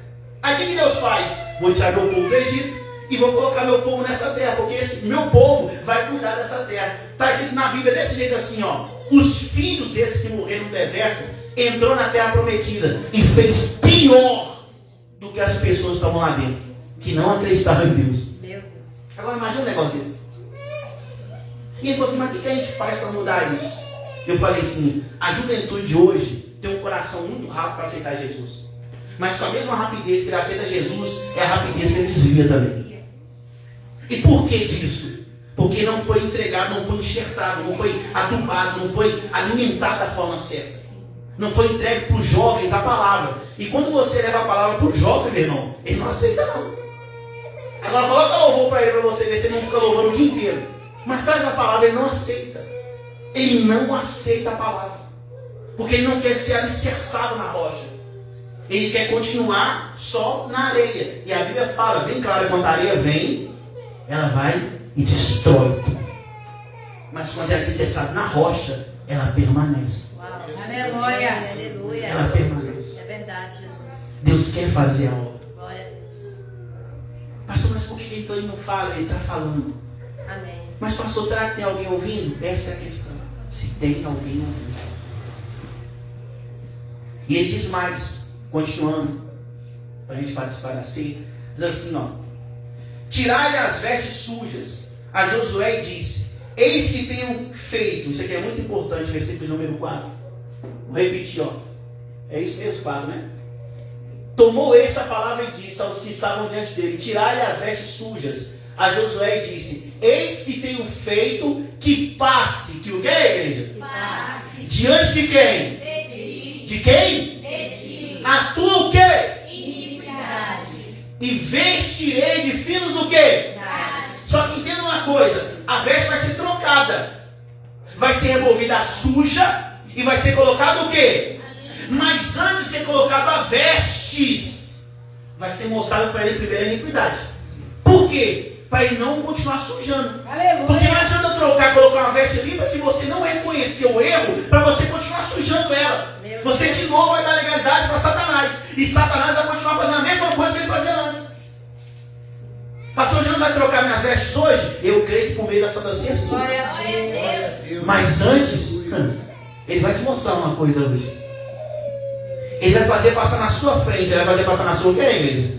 Aí o que Deus faz? Vou tirar meu povo do Egito e vou colocar meu povo nessa terra, porque esse meu povo vai cuidar dessa terra. Está escrito na Bíblia desse jeito assim, ó. Os filhos desses que morreram no deserto entrou na terra prometida e fez pior do que as pessoas que estavam lá dentro, que não acreditavam em Deus. Meu Deus. Agora imagina um negócio desse. E ele falou assim, mas o que a gente faz para mudar isso? Eu falei assim, a juventude de hoje tem um coração muito rápido para aceitar Jesus. Mas com a mesma rapidez que ele aceita Jesus, é a rapidez que ele desvia também. E por que disso? Porque não foi entregado, não foi enxertado, não foi adubado, não foi alimentado da forma certa. Não foi entregue para os jovens a palavra. E quando você leva a palavra para o jovem, meu irmão, ele não aceita não. Agora coloca louvor para ele, para você ver se ele não fica louvando o dia inteiro. Mas traz a palavra, ele não aceita. Ele não aceita a palavra. Porque ele não quer ser alicerçado na rocha. Ele quer continuar só na areia. E a Bíblia fala bem claro, quando a areia vem, ela vai e destrói. Mas quando é alicerçado na rocha, ela permanece. Uau. Aleluia. Aleluia. Ela permanece. É verdade, Jesus. Deus quer fazer a obra. Glória a Deus. Pastor, mas por que então ele não fala? Ele está falando. Amém. Mas pastor, será que tem alguém ouvindo? Essa é a questão. Se tem alguém ouvindo. E ele diz mais, continuando, para a gente participar da ceia, diz assim, ó. Tirai-lhe as vestes sujas a Josué e disse, eis que tenho feito, isso aqui é muito importante, versículo número 4. Vou repetir, ó. É isso mesmo, 4, né? Tomou este a palavra e disse aos que estavam diante dele, tirai-lhe as vestes sujas a Josué e disse, eis que tenho feito que passe, que o que, igreja? Passe. Diante de quem? De ti. De quem? De ti. A tua o quê? Iniquidade. E vestirei de finos o quê? Só que entenda uma coisa, a veste vai ser trocada. Vai ser removida a suja e vai ser colocado o quê? Mas antes de ser colocado a vestes, vai ser mostrado para ele primeiro a iniquidade. Por quê? Para ele não continuar sujando. Aleluia. Porque não adianta trocar, colocar uma veste limpa se você não reconhecer o erro, para você continuar sujando ela. Você de novo vai dar legalidade para Satanás. E Satanás vai continuar fazendo a mesma coisa que ele fazia antes. Pastor Jesus vai trocar minhas vestes hoje? Eu creio que por meio da Santa Ceia sim. Glória a Deus. Mas antes, ele vai te mostrar uma coisa hoje. Ele vai fazer passar na sua frente. Ele vai fazer passar na sua o quê, igreja?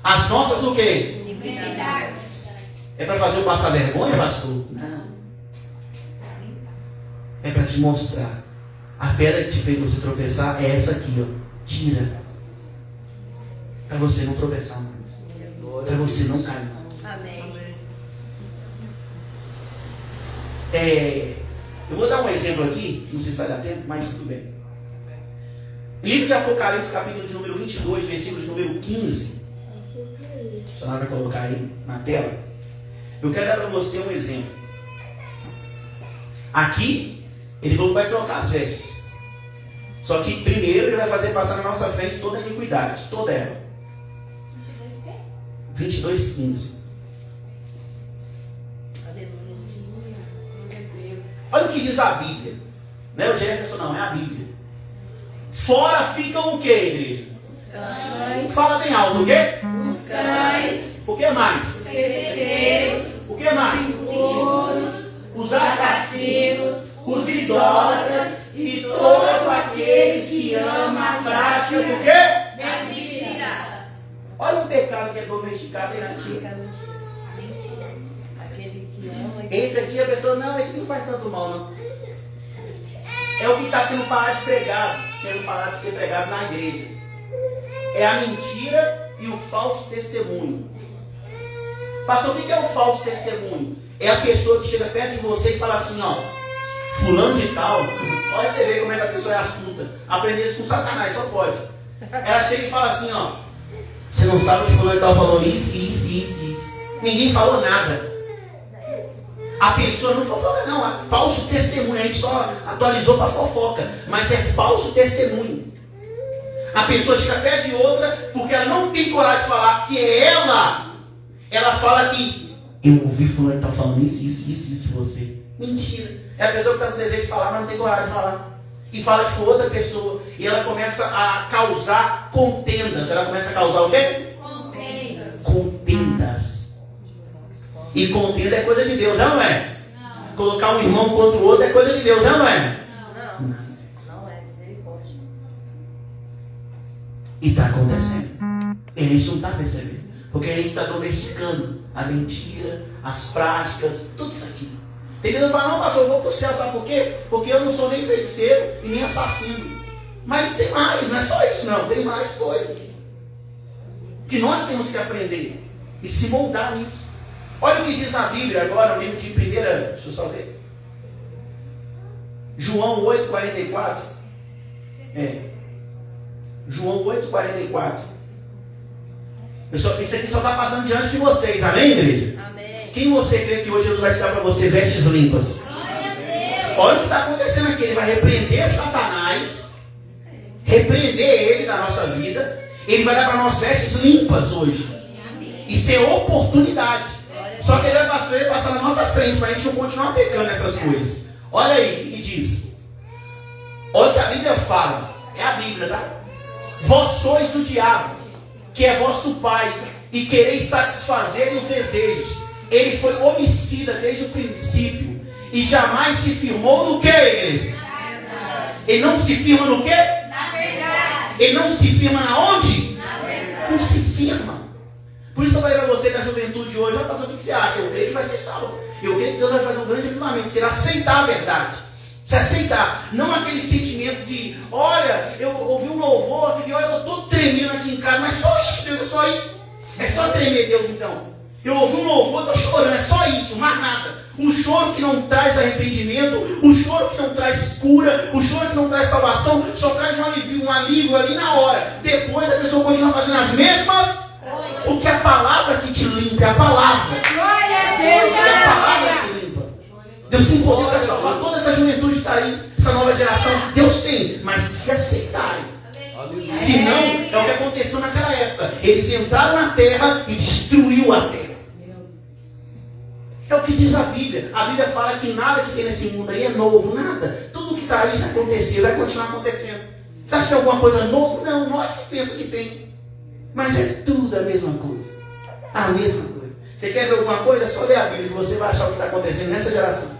As nossas o quê? Iniquidades. É para fazer eu passar vergonha, pastor? Não. É para te mostrar. A pedra que te fez você tropeçar é essa aqui, ó. Tira. Para você não tropeçar mais. Para você não cair mais. Amém. Eu vou dar um exemplo aqui. Não sei se vai dar tempo, mas tudo bem. Livro de Apocalipse, capítulo de número 22, versículo de número 15. O senhor vai colocar aí na tela. Eu quero dar para você um exemplo. Aqui, ele falou que vai trocar as vestes. Só que primeiro ele vai fazer passar na nossa frente toda a iniquidade, toda ela. 22:15. Aleluia. Olha o que diz a Bíblia. Não é o Jefferson, não, é a Bíblia. Fora ficam o que, igreja? Cães. Fala bem alto, o quê? Os cães. O que mais? Feiticeiros. O que mais? Seguros. Os assassinos, os idólatras e todo aquele que ama a prática do quê? Da mentira. Olha um pecado que é domesticado esse aqui. Mentira. Aquele que ama. Esse aqui a pessoa, não, esse aqui não faz tanto mal, não. É o que está sendo parado de pregar, sendo parado de ser pregado na igreja. É a mentira e o falso testemunho. Pastor, o que é o falso testemunho? É a pessoa que chega perto de você e fala assim, ó, fulano de tal, olha você ver como é que a pessoa é astuta. Aprender isso com Satanás, só pode. Ela chega e fala assim, ó, você não sabe que fulano de tal falou isso. Ninguém falou nada. A pessoa não fofoca, não. É falso testemunho. A gente só atualizou para fofoca. Mas é falso testemunho. A pessoa chega perto de outra porque ela não tem coragem de falar que é ela. Ela fala que eu ouvi fulano que está falando isso de você. Mentira. É a pessoa que está com desejo de falar, mas não tem coragem de falar. E fala que foi outra pessoa. E ela começa a causar contendas. Ela começa a causar o quê? Contendas. E contenda é coisa de Deus, é ou não é? Não. Colocar um irmão contra o outro é coisa de Deus, é ou não é? Não. Não é misericórdia. E está acontecendo. E a gente não está percebendo. Porque a gente está domesticando a mentira, as práticas, tudo isso aqui. Tem pessoas que falam, não, pastor, eu vou para o céu, sabe por quê? Porque eu não sou nem feiticeiro e nem assassino. Mas tem mais, não é só isso não, tem mais coisas. Que nós temos que aprender e se moldar nisso. Olha o que diz na Bíblia agora, no livro de 1, deixa eu só ver. João 8,44. João 8,44. Isso aqui só está passando diante de vocês, amém, igreja? Amém. Quem você crê que hoje Jesus vai te dar para você vestes limpas? Olha o que está acontecendo aqui. Ele vai repreender Satanás, repreender ele na nossa vida. Ele vai dar para nós vestes limpas hoje. Isso é oportunidade. Só que ele vai passar na nossa frente para a gente não continuar pecando nessas coisas. Olha aí o que diz. Olha o que a Bíblia fala. É a Bíblia, tá? Vós sois do diabo, que é vosso pai, e quereis satisfazer os desejos. Ele foi homicida desde o princípio e jamais se firmou no quê, igreja? Ele não se firma no quê? Na verdade. Ele não se firma na onde? Na verdade. Não se firma. Por isso que eu falei para você da juventude hoje, pastor, o que você acha? Eu creio que vai ser salvo. Eu creio que Deus vai fazer um grande avivamento. Será aceitar a verdade. Se aceitar. Não aquele sentimento de, olha, eu ouvi um louvor e olha, eu estou todo tremendo aqui em casa. Mas só isso, Deus, é só isso. É só tremer, Deus, então. Eu ouvi um louvor, estou chorando, é só isso, mais nada. Um choro que não traz arrependimento, um choro que não traz cura, um choro que não traz salvação, só traz um alívio ali na hora. Depois a pessoa continua fazendo as mesmas. Porque a palavra que te limpa é a palavra. Glória a Deus. É a palavra que limpa. Deus tem poder para salvar. Toda essa juventude está aí, essa nova geração. Deus tem, mas se aceitarem. Se não, é o que aconteceu naquela época. Eles entraram na terra e destruiu a terra. É o que diz a Bíblia. A Bíblia fala que nada que tem nesse mundo aí é novo, nada. Tudo que está aí já aconteceu, vai continuar acontecendo. Você acha que é alguma coisa nova? Não, nós que pensamos que tem. Mas é tudo a mesma coisa. A mesma coisa. Você quer ver alguma coisa? É só ler a Bíblia que você vai achar o que está acontecendo nessa geração.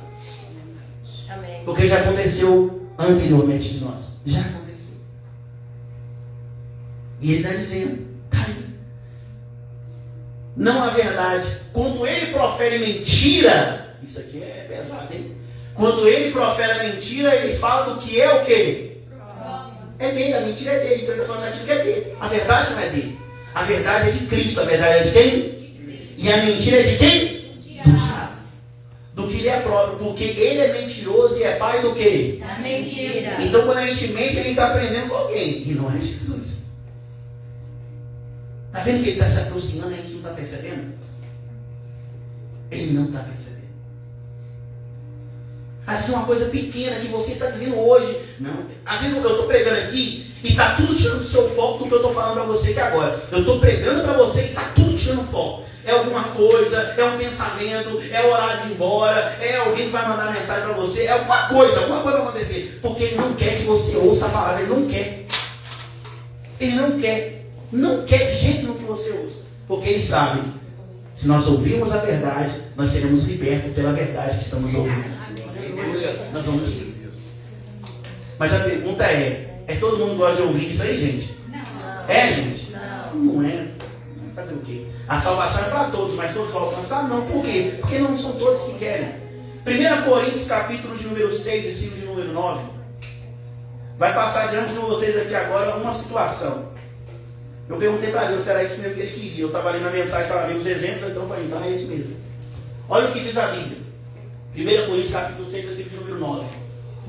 Amém. Porque já aconteceu anteriormente de nós. Já aconteceu. E ele está dizendo, tá aí. Não há verdade. Quando ele profere mentira, isso aqui é pesado, hein? Quando ele profere a mentira, ele fala do que é o quê? É dele, a mentira é dele. Então ele está falando daquilo que é dele. A verdade não é dele. A verdade é de Cristo. A verdade é de quem? E a mentira é de quem? Do diabo. Do que ele é próprio. Porque ele é mentiroso e é pai do quê? Da mentira. Então quando a gente mente, ele está aprendendo com alguém. E não é Jesus. Está vendo que ele está se aproximando e a gente não está percebendo? Ele não está percebendo. Às vezes é uma coisa pequena que você está dizendo hoje. Não. Às vezes eu estou pregando aqui e está tudo tirando o seu foco do que eu estou falando para você aqui agora. Eu estou pregando para você e está tudo tirando o foco. É alguma coisa, é um pensamento, é o horário de ir embora, é alguém que vai mandar mensagem para você, é alguma coisa vai acontecer. Porque ele não quer que você ouça a palavra, ele não quer. Ele não quer. Não quer de jeito nenhum que você ouça. Porque ele sabe, se nós ouvirmos a verdade, nós seremos libertos pela verdade que estamos ouvindo. Nós vamos sim. Mas a pergunta é todo mundo gosta de ouvir isso aí, gente? Não. É, gente? Não. Não é. Fazer o quê? A salvação é para todos, mas todos vão alcançar? Não. Por quê? Porque não são todos que querem. 1 Coríntios, capítulo de número 6, versículo de número 9. Vai passar diante de vocês aqui agora uma situação. Eu perguntei para Deus se era isso mesmo que ele queria. Eu estava lendo a mensagem, estava vendo os exemplos, então eu falei, então é isso mesmo. Olha o que diz a Bíblia. 1 Coríntios, capítulo 6, versículo de número 9.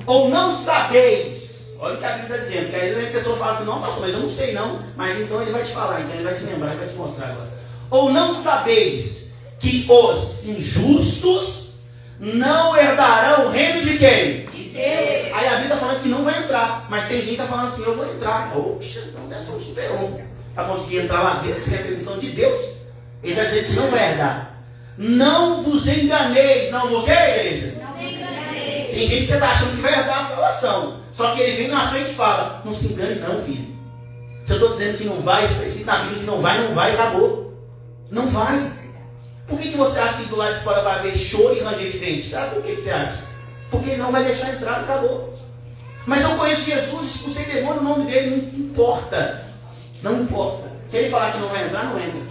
Ou não sabeis, olha o que a Bíblia está dizendo, que às vezes a pessoa fala assim, não, pastor, mas eu não sei não, mas então ele vai te falar, então ele vai te lembrar, ele vai te mostrar agora. Ou não sabeis que os injustos não herdarão o reino de quem? De Deus. Aí a Bíblia está falando que não vai entrar. Mas tem gente que está falando assim, eu vou entrar. Oxa, então deve ser um super-homem. Para conseguir entrar lá dentro, sem a permissão de Deus. Ele está dizendo que não vai herdar. Não vos enganeis. Não vou o quê, igreja? Não se enganeis. Tem gente que está achando que vai herdar a salvação. Só que ele vem na frente e fala, não se engane não, filho. Se eu estou dizendo que não vai, está escrito na Bíblia que não vai, acabou. Não vai. Por que você acha que do lado de fora vai haver choro e ranger de dentes? Sabe por que você acha? Porque ele não vai deixar entrar e acabou. Mas eu conheço Jesus, expulsei demônio no nome dele, não importa. Não importa. Se ele falar que não vai entrar, não entra.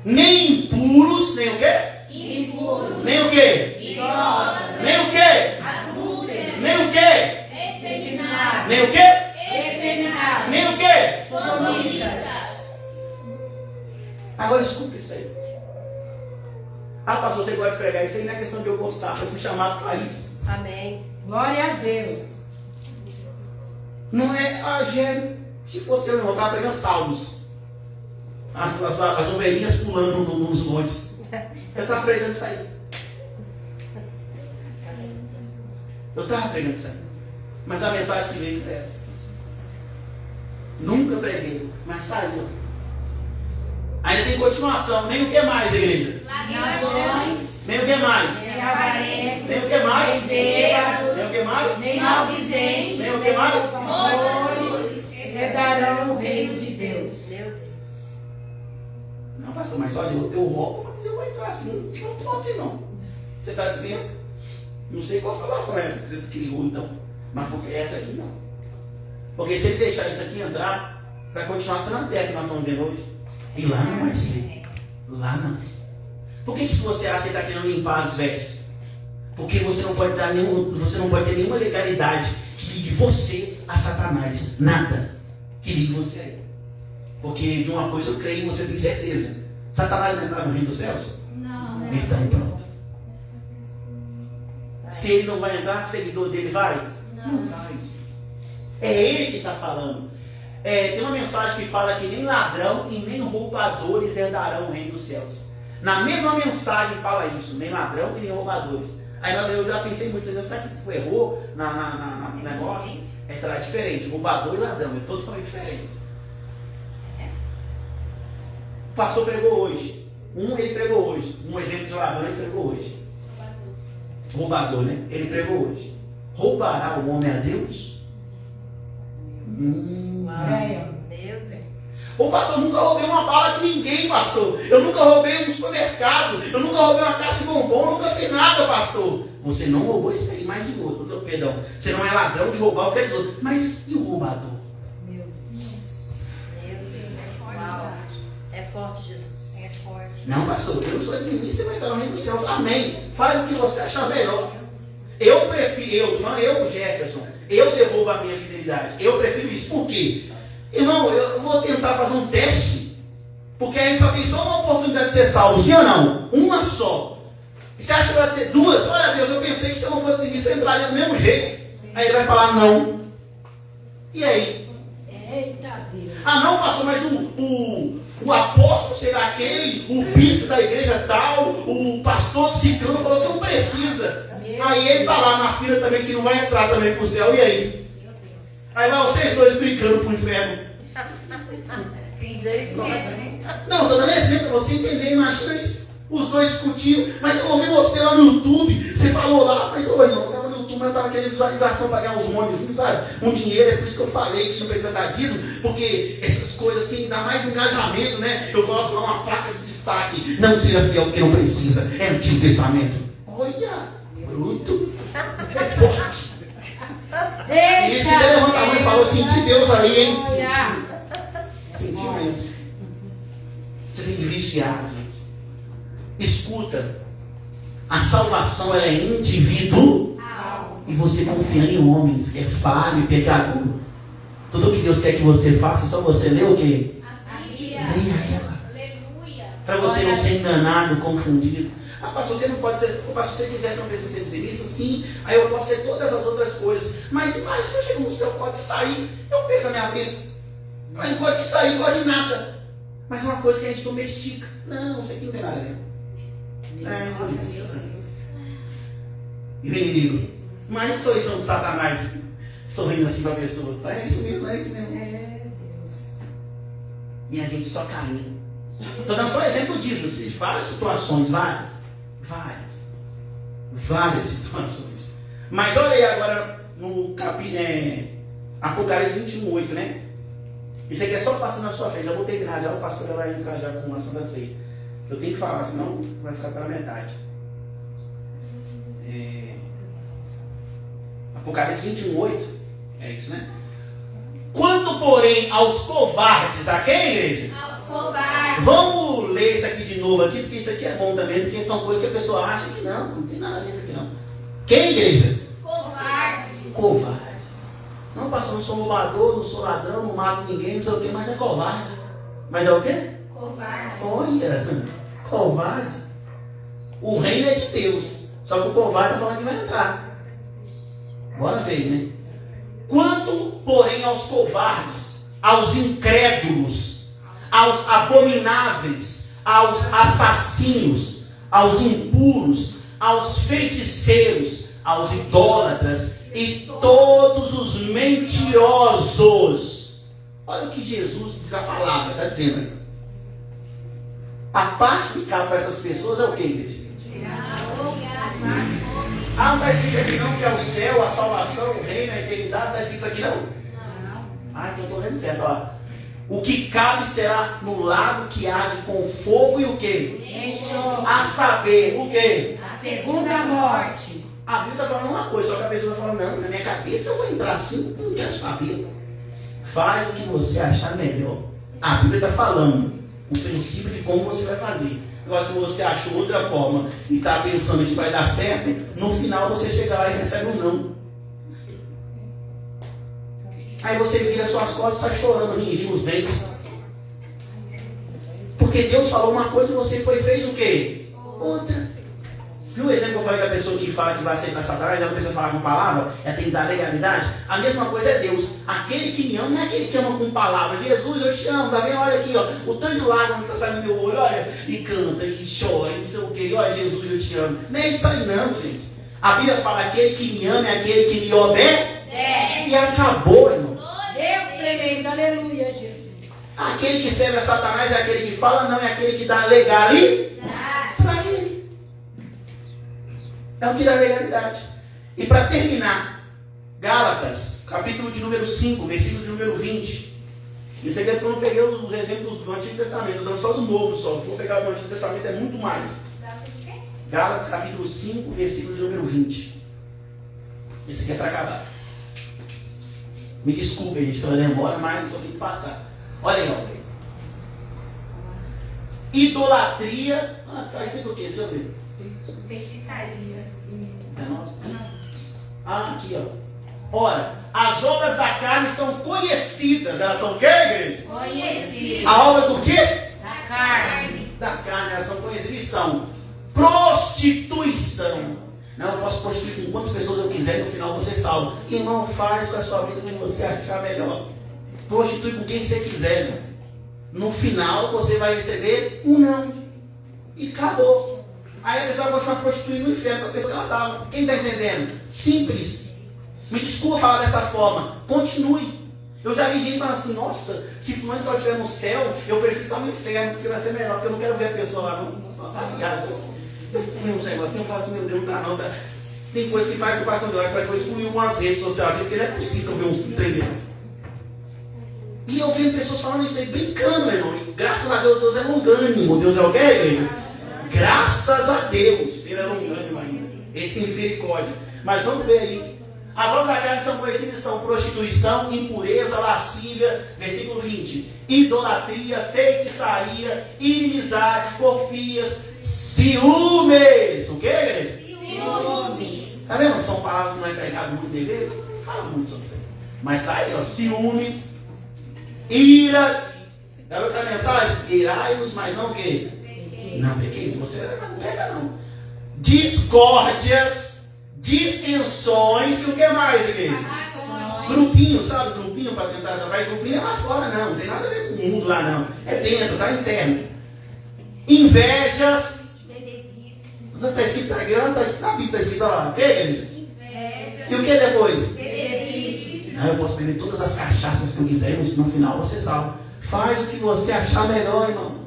Nem impuros, nem o quê? Impuros. Nem o quê? Idólatras. Nem o quê? Adúlteros. Nem o quê? Efeminados. Nem o quê? Efeminados. Nem o quê? Sodomitas. Agora escuta isso aí. Ah, pastor, você gosta de pregar isso aí, não é questão de eu gostar. Eu fui chamado para isso. Amém. Glória a Deus. Não é, Gêmeo. Se fosse eu estava pregando salmos. As ovelhinhas pulando nos montes. Eu estava pregando isso aí. Eu estava pregando isso aí. Mas a mensagem que veio foi essa. Nunca preguei, mas está aí. Ó. Ainda tem continuação. Nem o que mais, igreja? Ladrões. Nem o que mais? Nem avarentos. Nem o que mais? Nem bêbados. Nem o que mais? Nem maldizentes. Nem o que mais? Pecadores herdarão o reino de Deus. Meu Deus. Não, pastor, mas olha, eu roubo, mas eu vou entrar assim. Não pode não. Você está dizendo? Não sei qual salvação é essa que você criou então. Mas porque essa aqui não. Porque se ele deixar isso aqui entrar, vai continuar sendo a terra que nós estamos vendo hoje. E lá não vai ser. Lá não. Por que se você acha que ele está querendo limpar as vestes? Porque você não pode dar você não pode ter nenhuma legalidade que ligue você a Satanás. Nada que ligue você a ele. Porque de uma coisa eu creio e você tem certeza. Satanás vai entrar no reino dos céus? Não. Então pronto. Se ele não vai entrar, seguidor dele vai? Não vai. É ele que está falando. Tem uma mensagem que fala que nem ladrão e nem roubadores herdarão o reino dos céus. Na mesma mensagem fala isso, nem ladrão e nem roubadores. Aí eu já pensei muito, você sabe que errou no negócio? É diferente, roubador e ladrão, é totalmente diferente. O pastor pregou hoje. Ele pregou hoje. Um exemplo de ladrão ele pregou hoje. Roubador, né? Ele pregou hoje. Roubará o homem a Deus? Meu Deus. Ô pastor, eu nunca roubei uma bala de ninguém, pastor. Eu nunca roubei um supermercado. Eu nunca roubei uma caixa de bombom. Eu nunca fiz nada, pastor. Você não roubou isso aí, mas e o outro? Perdão. Você não é ladrão de roubar o que é dos outros. Mas e o roubador? Meu Deus. É forte. Uau. É forte, Jesus. É forte. Não, pastor, eu não sou dizimista, você vai entrar no reino dos céus. Amém. Faz o que você achar melhor. Eu prefiro, Jefferson, eu devolvo a minha fidelidade. Eu prefiro isso. Por quê? Irmão, eu vou tentar fazer um teste, porque a gente só tem só uma oportunidade de ser salvo, sim ou não? Uma só. E você acha que vai ter duas? Olha, Deus, eu pensei que se eu não fosse isso, eu entraria do mesmo jeito. Aí ele vai falar não. E aí? Eita Deus. Ah, não, pastor, mas o apóstolo será aquele, o bispo da igreja tal, o pastor de Ciclano falou que não precisa. Aí ele está lá na fila também, que não vai entrar também para o céu. E aí? Aí vai vocês dois brincando para o inferno. Misericórdia. Não, estou dando exemplo para você entender, imagina isso. Os dois discutindo, mas eu ouvi você lá no YouTube, você falou lá, mas ô irmão, eu estava no YouTube, mas eu estava querendo visualização para ganhar uns monezinhos, sabe? Um dinheiro, é por isso que eu falei que não precisa dar dízimo, porque essas coisas assim, dá mais engajamento, né? Eu coloco lá uma placa de destaque, não seja fiel porque não precisa, é Antigo Testamento. Olha, bruto, é forte. E esse até levantou a mão e falou, senti Deus aí, hein? Sentimento. Você tem que vigiar, gente. Escuta, a salvação ela é individual. E você confiando em homens, que é falho e pecador. Tudo que Deus quer que você faça, só você lê o quê? Leia ela. Para você não ser enganado, confundido. Ah, pastor, você não pode ser. Pastor, se você quiser, você não precisa ser dizimista, sim. Aí eu posso ser todas as outras coisas. Mas imagina, eu chego no céu, pode sair. Eu perco a minha bênção. Mas não pode sair, não pode nada. Mas é uma coisa que a gente domestica. Não, isso aqui não tem nada a ver. E o inimigo? Imagina o sorrisão do Satanás sorrindo assim para a pessoa. É isso mesmo, é isso mesmo. Deus. E a gente só caindo. Estou dando só exemplo disso, vocês. Várias situações, várias situações. Mas olha aí agora no capítulo Apocalipse 21:8, né? Isso aqui é só passando na sua frente. Já vou terminar, já o pastor já vai entrar já com uma Santa Ceia. Eu tenho que falar, senão vai ficar pela metade. Apocalipse 21:8. É isso, né? Quanto, porém, aos covardes, a quem, igreja? Aos covardes. Vamos ler isso aqui de novo aqui, porque isso aqui é bom também, porque são coisas que a pessoa acha que não tem nada a ver isso aqui não. Quem, igreja? Covardes. Covarde. Não, pastor, não sou roubador, não sou ladrão, não mato ninguém, não sei o quê, mas é covarde. Mas é o quê? Covarde. Olha, covarde. O reino é de Deus, só que o covarde está falando que vai entrar. Bora ver, né? Quanto, porém, aos covardes, aos incrédulos, aos abomináveis, aos assassinos, aos impuros, aos feiticeiros, aos idólatras e todos os mentirosos. Olha o que Jesus diz a palavra, está dizendo aí. A parte que cabe para essas pessoas é o que, igreja? Não está escrito aqui não que é o céu, a salvação, o reino, a eternidade, não está escrito isso aqui não? Então estou lendo certo, ó. O que cabe será no lago que arde com fogo e o quê? A saber, o quê? A segunda morte. A Bíblia está falando uma coisa, só que a pessoa fala, não, na minha cabeça eu vou entrar assim, não quero saber. Faz o que você achar melhor. A Bíblia está falando o princípio de como você vai fazer. Agora, se você achou outra forma e está pensando que vai dar certo, no final você chega lá e recebe um não. Aí você vira suas costas e sai chorando, ringindo os dentes. Porque Deus falou uma coisa e você fez o quê? Outra. Viu o exemplo que eu falei da pessoa que fala que vai aceitar Satanás, ela precisa falar com palavra, tem que dar legalidade? A mesma coisa é Deus. Aquele que me ama não é aquele que ama com palavras. Jesus, eu te amo, tá vendo? Olha aqui, ó, o tanto de lágrimas que está saindo do meu olho, olha, e canta, e chora, e não sei o quê, olha, Jesus, eu te amo. Não é isso aí não, gente. A Bíblia fala, aquele que me ama é aquele que me obedece. E acabou, irmão. Deus tremendo, aleluia, Jesus. Aquele que serve a Satanás é aquele que fala, não é aquele que dá legalidade para ele. É o que dá legalidade. E para terminar, Gálatas, capítulo de número 5, versículo de número 20. Isso aqui é porque eu não peguei os exemplos do Antigo Testamento, eu dando só do Novo só. Se for pegar o Antigo Testamento é muito mais. Gálatas, capítulo 5, versículo de número 20. Esse aqui é para acabar. Me desculpe, gente, pela demora, mas só tem que passar. Olha aí, ó. Idolatria. Está escrito o quê? Deixa eu ver. Feitiçaria. 19? Aqui, ó. Ora, as obras da carne são conhecidas. Elas são o quê, igreja? Conhecidas. A obra do quê? Da carne. Da carne, elas são conhecidas e são prostituição. Não, eu posso prostituir com quantas pessoas eu quiser e no final você salva. Irmão, faz com a sua vida o que você achar melhor. Prostitui com quem você quiser, né? No final você vai receber um não. E acabou. Aí a pessoa vai continuar prostituindo no inferno, a pessoa que ela estava. Quem está entendendo? Simples. Me desculpa falar dessa forma. Continue. Eu já vi gente falando assim, nossa, se fulano então estiver no céu, eu prefiro estar no inferno, porque vai ser melhor, porque eu não quero ver a pessoa lá, não. Eu fico vendo uns negocinhos, eu falo assim, meu Deus, não dá não. Tá? Tem coisa que vai preocupação de vai depois excluir algumas redes sociais, porque não é possível ver uns trem desse. E eu vejo pessoas falando isso aí, brincando, meu irmão. E, graças a Deus, Deus é longânimo. Deus é o quê, igreja? Graças a Deus, Ele é longânimo ainda. Ele tem misericórdia. Mas vamos ver aí. As obras da carne são conhecidas, são prostituição, impureza, lascívia, versículo 20. Idolatria, feitiçaria, inimizades, porfias, ciúmes. O que, igreja? Ciúmes. Tá vendo? São palavras que não é pregado muito na igreja. Não fala muito sobre isso aí. Mas tá aí, ó. Ciúmes, iras. É outra mensagem? Irai-vos, mas não o quê? Não pequeis. Você não pega, não. Discórdias, dissensões. E o que mais, igreja? Grupinho, sabe? Grupinho para tentar trabalhar. Grupinho é lá fora, não tem nada a ver com o mundo lá, não. É dentro, tá interno. Invejas. Não está escrito na Bíblia, está escrito lá. O que, igreja? E o que depois? Não, eu posso beber todas as cachaças que eu quiser, mas no final você salva. Faz o que você achar melhor, irmão.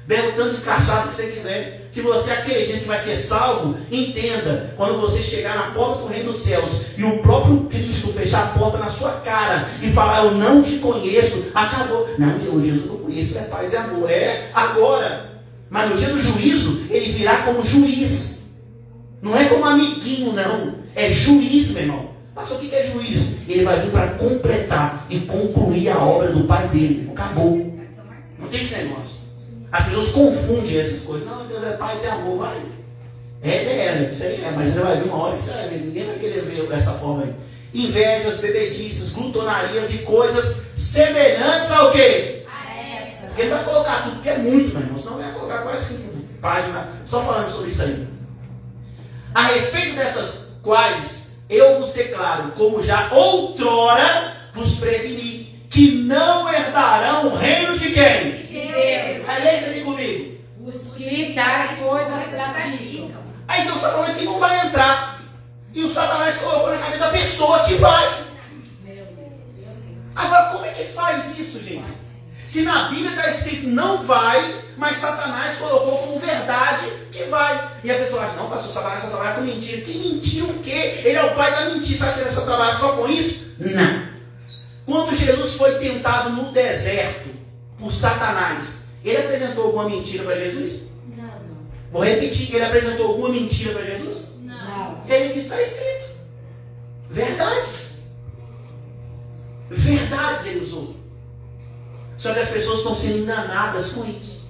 Bebe o tanto de cachaça que você quiser. Se você acredita que vai ser salvo, entenda, quando você chegar na porta do reino dos céus e o próprio Cristo fechar a porta na sua cara e falar, eu não te conheço, acabou. Não, Jesus não conheço, é paz e amor. É agora. Mas no dia do juízo, ele virá como juiz. Não é como amiguinho, não. É juiz, meu irmão. Mas o que é juiz? Ele vai vir para completar e concluir a obra do Pai dele. Acabou. Não tem esse negócio. As pessoas confundem essas coisas. Não, Deus é paz e amor, vai. Isso aí é, mas ele vai vir uma hora que você vai ver. Ninguém vai querer ver dessa forma aí. Invejas, bebedices, glutonarias e coisas semelhantes ao quê? Porque ele vai colocar tudo, que é muito, meu irmão. Senão vai colocar quase 5 páginas só falando sobre isso aí. A respeito dessas quais eu vos declaro, como já outrora vos preveni, que não herdarão o reino de quem? De Deus. Lê isso aqui comigo. Os que tais coisas praticam. Aí Deus está falando que não vai entrar. E o Satanás colocou na cabeça da pessoa que vai. Agora, como é que faz isso, gente? Se na Bíblia está escrito não vai, mas Satanás colocou como verdade que vai. E a pessoa acha, não, pastor, Satanás só trabalha com mentira. Que mentira o quê? Ele é o pai da mentira. Você acha que ele só trabalha só com isso? Não. Quando Jesus foi tentado no deserto por Satanás, ele apresentou alguma mentira para Jesus? Não. Vou repetir, ele apresentou alguma mentira para Jesus? Não. Ele que está escrito. Verdades. Verdades ele usou. Só que as pessoas estão sendo enganadas com isso.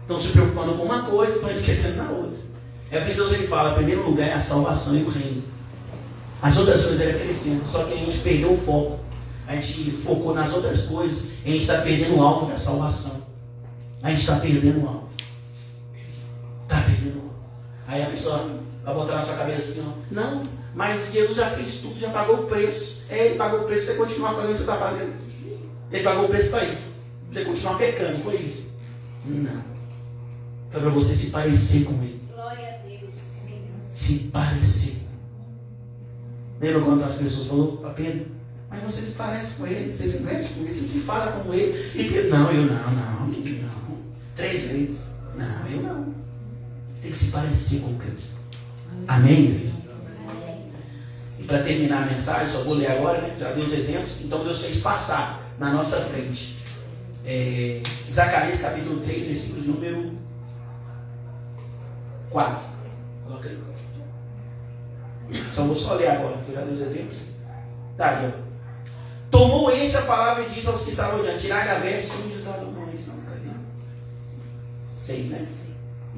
Estão se preocupando com uma coisa, estão esquecendo da outra. É preciso ele fala, em primeiro lugar é a salvação e o reino. As outras coisas eram crescendo, só que a gente perdeu o foco. A gente focou nas outras coisas e a gente está perdendo o alvo da salvação. A gente está perdendo o alvo. Está perdendo o alvo. Aí a pessoa vai botar na sua cabeça assim, ó, não, mas Jesus já fez tudo, já pagou o preço. Ele pagou o preço, você continuar fazendo o que você está fazendo. Ele pagou o preço para isso. Você continuar pecando, foi isso? Não. Foi para você se parecer com ele. Glória a Deus. Se parecer. Lembra quando as pessoas falaram para Pedro? Mas você se parece com ele, você se mexe com ele, você se fala com ele. E Pedro, não, eu não. 3 vezes. Não, eu não. Você tem que se parecer com Cristo. Amém, igreja? E para terminar a mensagem, só vou ler agora, né? Já vi os exemplos. Então Deus fez passar na nossa frente. Zacarias capítulo 3, versículo de número 4. Coloca aí. Só vou só ler agora, porque eu já dei os exemplos. Tá aí, ó. Tomou esse a palavra e disse aos que estavam olhando: tirai da veste suja da não, isso não, cadê? 6, né?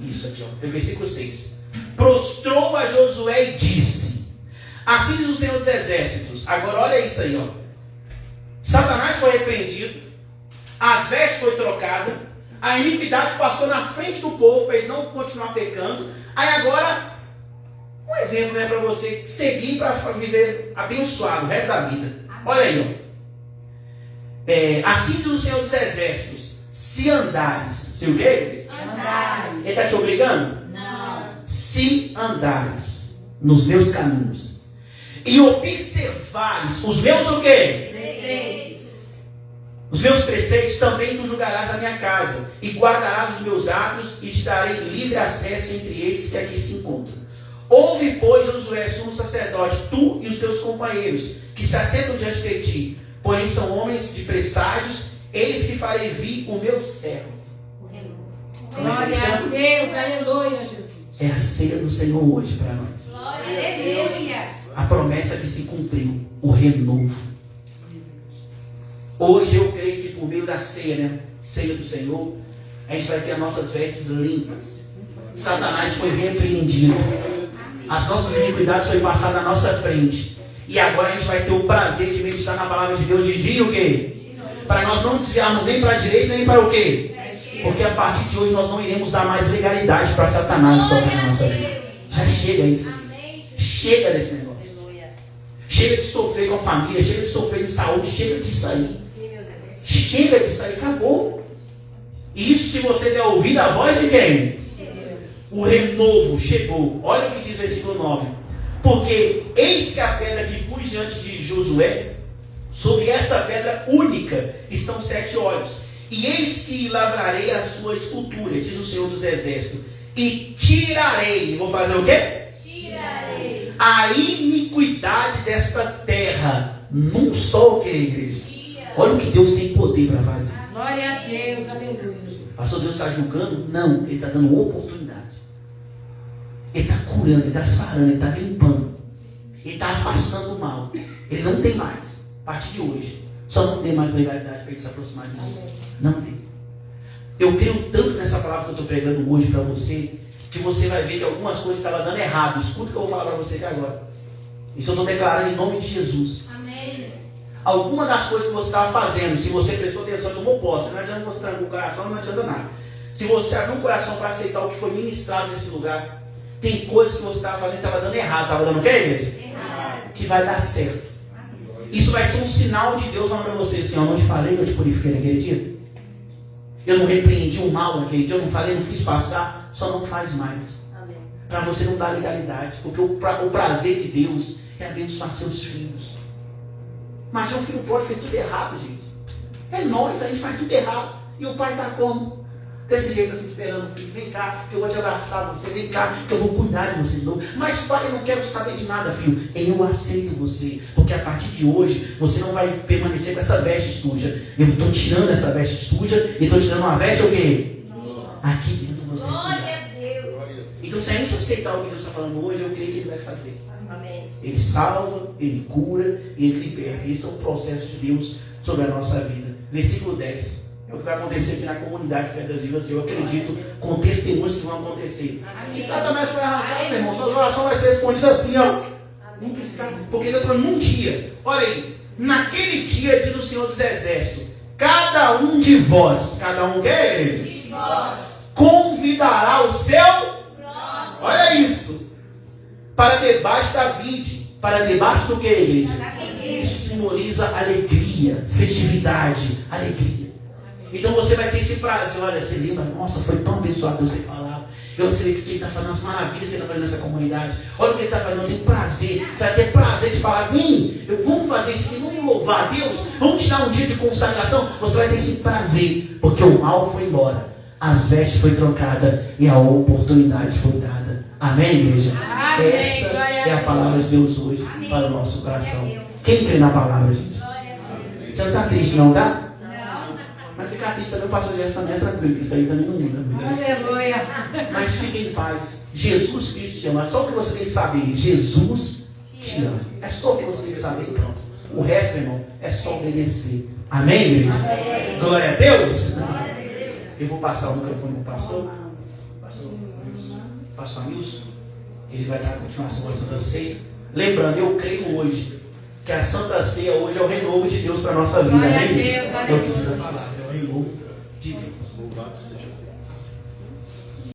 Isso aqui, ó. Versículo 6. Prostrou a Josué e disse: assim diz o Senhor dos Exércitos. Agora olha isso aí, ó. Satanás foi repreendido, as vestes foi trocada, a iniquidade passou na frente do povo para eles não continuar pecando. Aí agora, um exemplo, né, para você seguir para viver abençoado o resto da vida. Olha aí, ó. Assim diz o Senhor dos Exércitos: se andares, se o quê? Andares. Ele está te obrigando? Não. Se andares nos meus caminhos e observares os meus o quê? Os meus preceitos, também tu julgarás a minha casa e guardarás os meus atos e te darei livre acesso entre esses que aqui se encontram. Ouve, pois, Josué, sumo sacerdote, tu e os teus companheiros que se assentam diante de ti, porém são homens de presságios, eles que farei vir o meu servo. Glória a Deus, aleluia, Jesus. É a ceia do Senhor hoje para nós. Glória a Deus. A promessa que se cumpriu, o renovo. Hoje eu creio que por meio da ceia, né? Ceia do Senhor, a gente vai ter as nossas vestes limpas. Satanás foi repreendido. As nossas iniquidades foram passadas na nossa frente. E agora a gente vai ter o prazer de meditar na palavra de Deus de dia o quê? Para nós não desviarmos nem para a direita nem para o quê? Porque a partir de hoje nós não iremos dar mais legalidade para Satanás tocar na nossa vida. Já chega isso. Chega desse negócio. Chega de sofrer com a família, chega de sofrer de saúde, chega disso aí. Chega disso aí, acabou. E isso se você der ouvido a voz de quem? O renovo chegou. Olha o que diz o versículo 9. Porque eis que a pedra que pus diante de Josué, sobre esta pedra única estão 7 olhos. E eis que lavrarei a sua escultura, diz o Senhor dos Exércitos. E tirarei. Vou fazer o quê? Tirarei a iniquidade desta terra. Num só, que é a igreja. Olha o que Deus tem poder para fazer. Glória a Deus, aleluia. Pastor, Deus está julgando? Não, Ele está dando oportunidade. Ele está curando, Ele está sarando, Ele está limpando. Ele está afastando o mal. Ele não tem mais. A partir de hoje, só não tem mais legalidade para ele se aproximar de mim. Não tem. Eu creio tanto nessa palavra que eu estou pregando hoje para você, que você vai ver que algumas coisas estavam dando errado. Escuta o que eu vou falar para você aqui agora. Isso eu estou declarando em nome de Jesus. Amém. Alguma das coisas que você estava fazendo, se você prestou atenção e tomou posse, não adianta você trancar o coração, não adianta nada. Se você abrir o coração para aceitar o que foi ministrado nesse lugar, tem coisas que você estava fazendo que estava dando errado. Estava dando o que, igreja? Errado. Que vai dar certo. Isso vai ser um sinal de Deus falando para você assim: eu não te falei que eu te purifiquei naquele dia? Eu não repreendi o mal naquele dia? Eu não falei, não fiz passar? Só não faz mais. Amém. Para você não dar legalidade. Porque o prazer de Deus é abençoar seus filhos. Mas o filho pródigo fez tudo errado, gente. É nós, a gente faz tudo errado. E o pai está como? Desse jeito assim, esperando o filho. Vem cá, que eu vou te abraçar você. Vem cá, que eu vou cuidar de você de novo. Mas pai, eu não quero saber de nada, filho. Eu aceito você. Porque a partir de hoje, você não vai permanecer com essa veste suja. Eu estou tirando essa veste suja e estou tirando uma veste o quê? Aqui dentro de você. Glória a Deus. Então, se a gente aceitar o que Deus está falando hoje, eu creio que Ele vai fazer. Amém. Ele salva, Ele cura e Ele liberta. Esse é o processo de Deus sobre a nossa vida. Versículo 10. É o que vai acontecer aqui na comunidade de Pedras Vivas. Eu acredito com testemunhos que vão acontecer. Se Satanás for arrancar, meu irmão, sua oração vai ser respondida assim, ó. Não precisa, porque Deus falou num dia. Olha aí. Naquele dia, diz o Senhor dos Exércitos, cada um de vós, cada um quer, igreja? De vós. Convidará o seu. Próximo. Olha isso. Para debaixo da vide. Para debaixo do que, igreja? Da igreja. Isso simboliza alegria, festividade, alegria. Então você vai ter esse prazer. Olha, você lembra, nossa, foi tão abençoado Deus ter falado. Eu sei que Ele está fazendo as maravilhas que Ele está fazendo nessa comunidade. Olha o que Ele está fazendo, eu tenho prazer. Você vai ter prazer de falar, vamos fazer isso aqui, vamos louvar a Deus, vamos te dar um dia de consagração. Você vai ter esse prazer, porque o mal foi embora, as vestes foi trocada e a oportunidade foi dada. Amém, igreja? Amém. Esta Glória a é a Deus. palavra de Deus hoje. Amém. Para o nosso coração. Glória a Deus. Quem crê na palavra, gente? Glória a Deus. Você não está triste, não, tá? Não. Mas ficar triste também, o pastor Gerson também é tranquilo, que isso aí também não muda. Aleluia. Mas fique em paz. Jesus Cristo te ama. Só o que você tem que saber. Jesus te ama. É só o que você tem que saber e pronto. O resto, irmão, é só obedecer. Amém, igreja? Amém. Glória a Deus. Glória a Deus. Eu vou passar o microfone para o pastor. Pastor Amilson. Ele vai dar a continuação da Santa Ceia. Lembrando, eu creio hoje que a Santa Ceia hoje é o renovo de Deus para a nossa vida. Glória a Amém, gente? Deus, É o que diz a palavra. É o renovo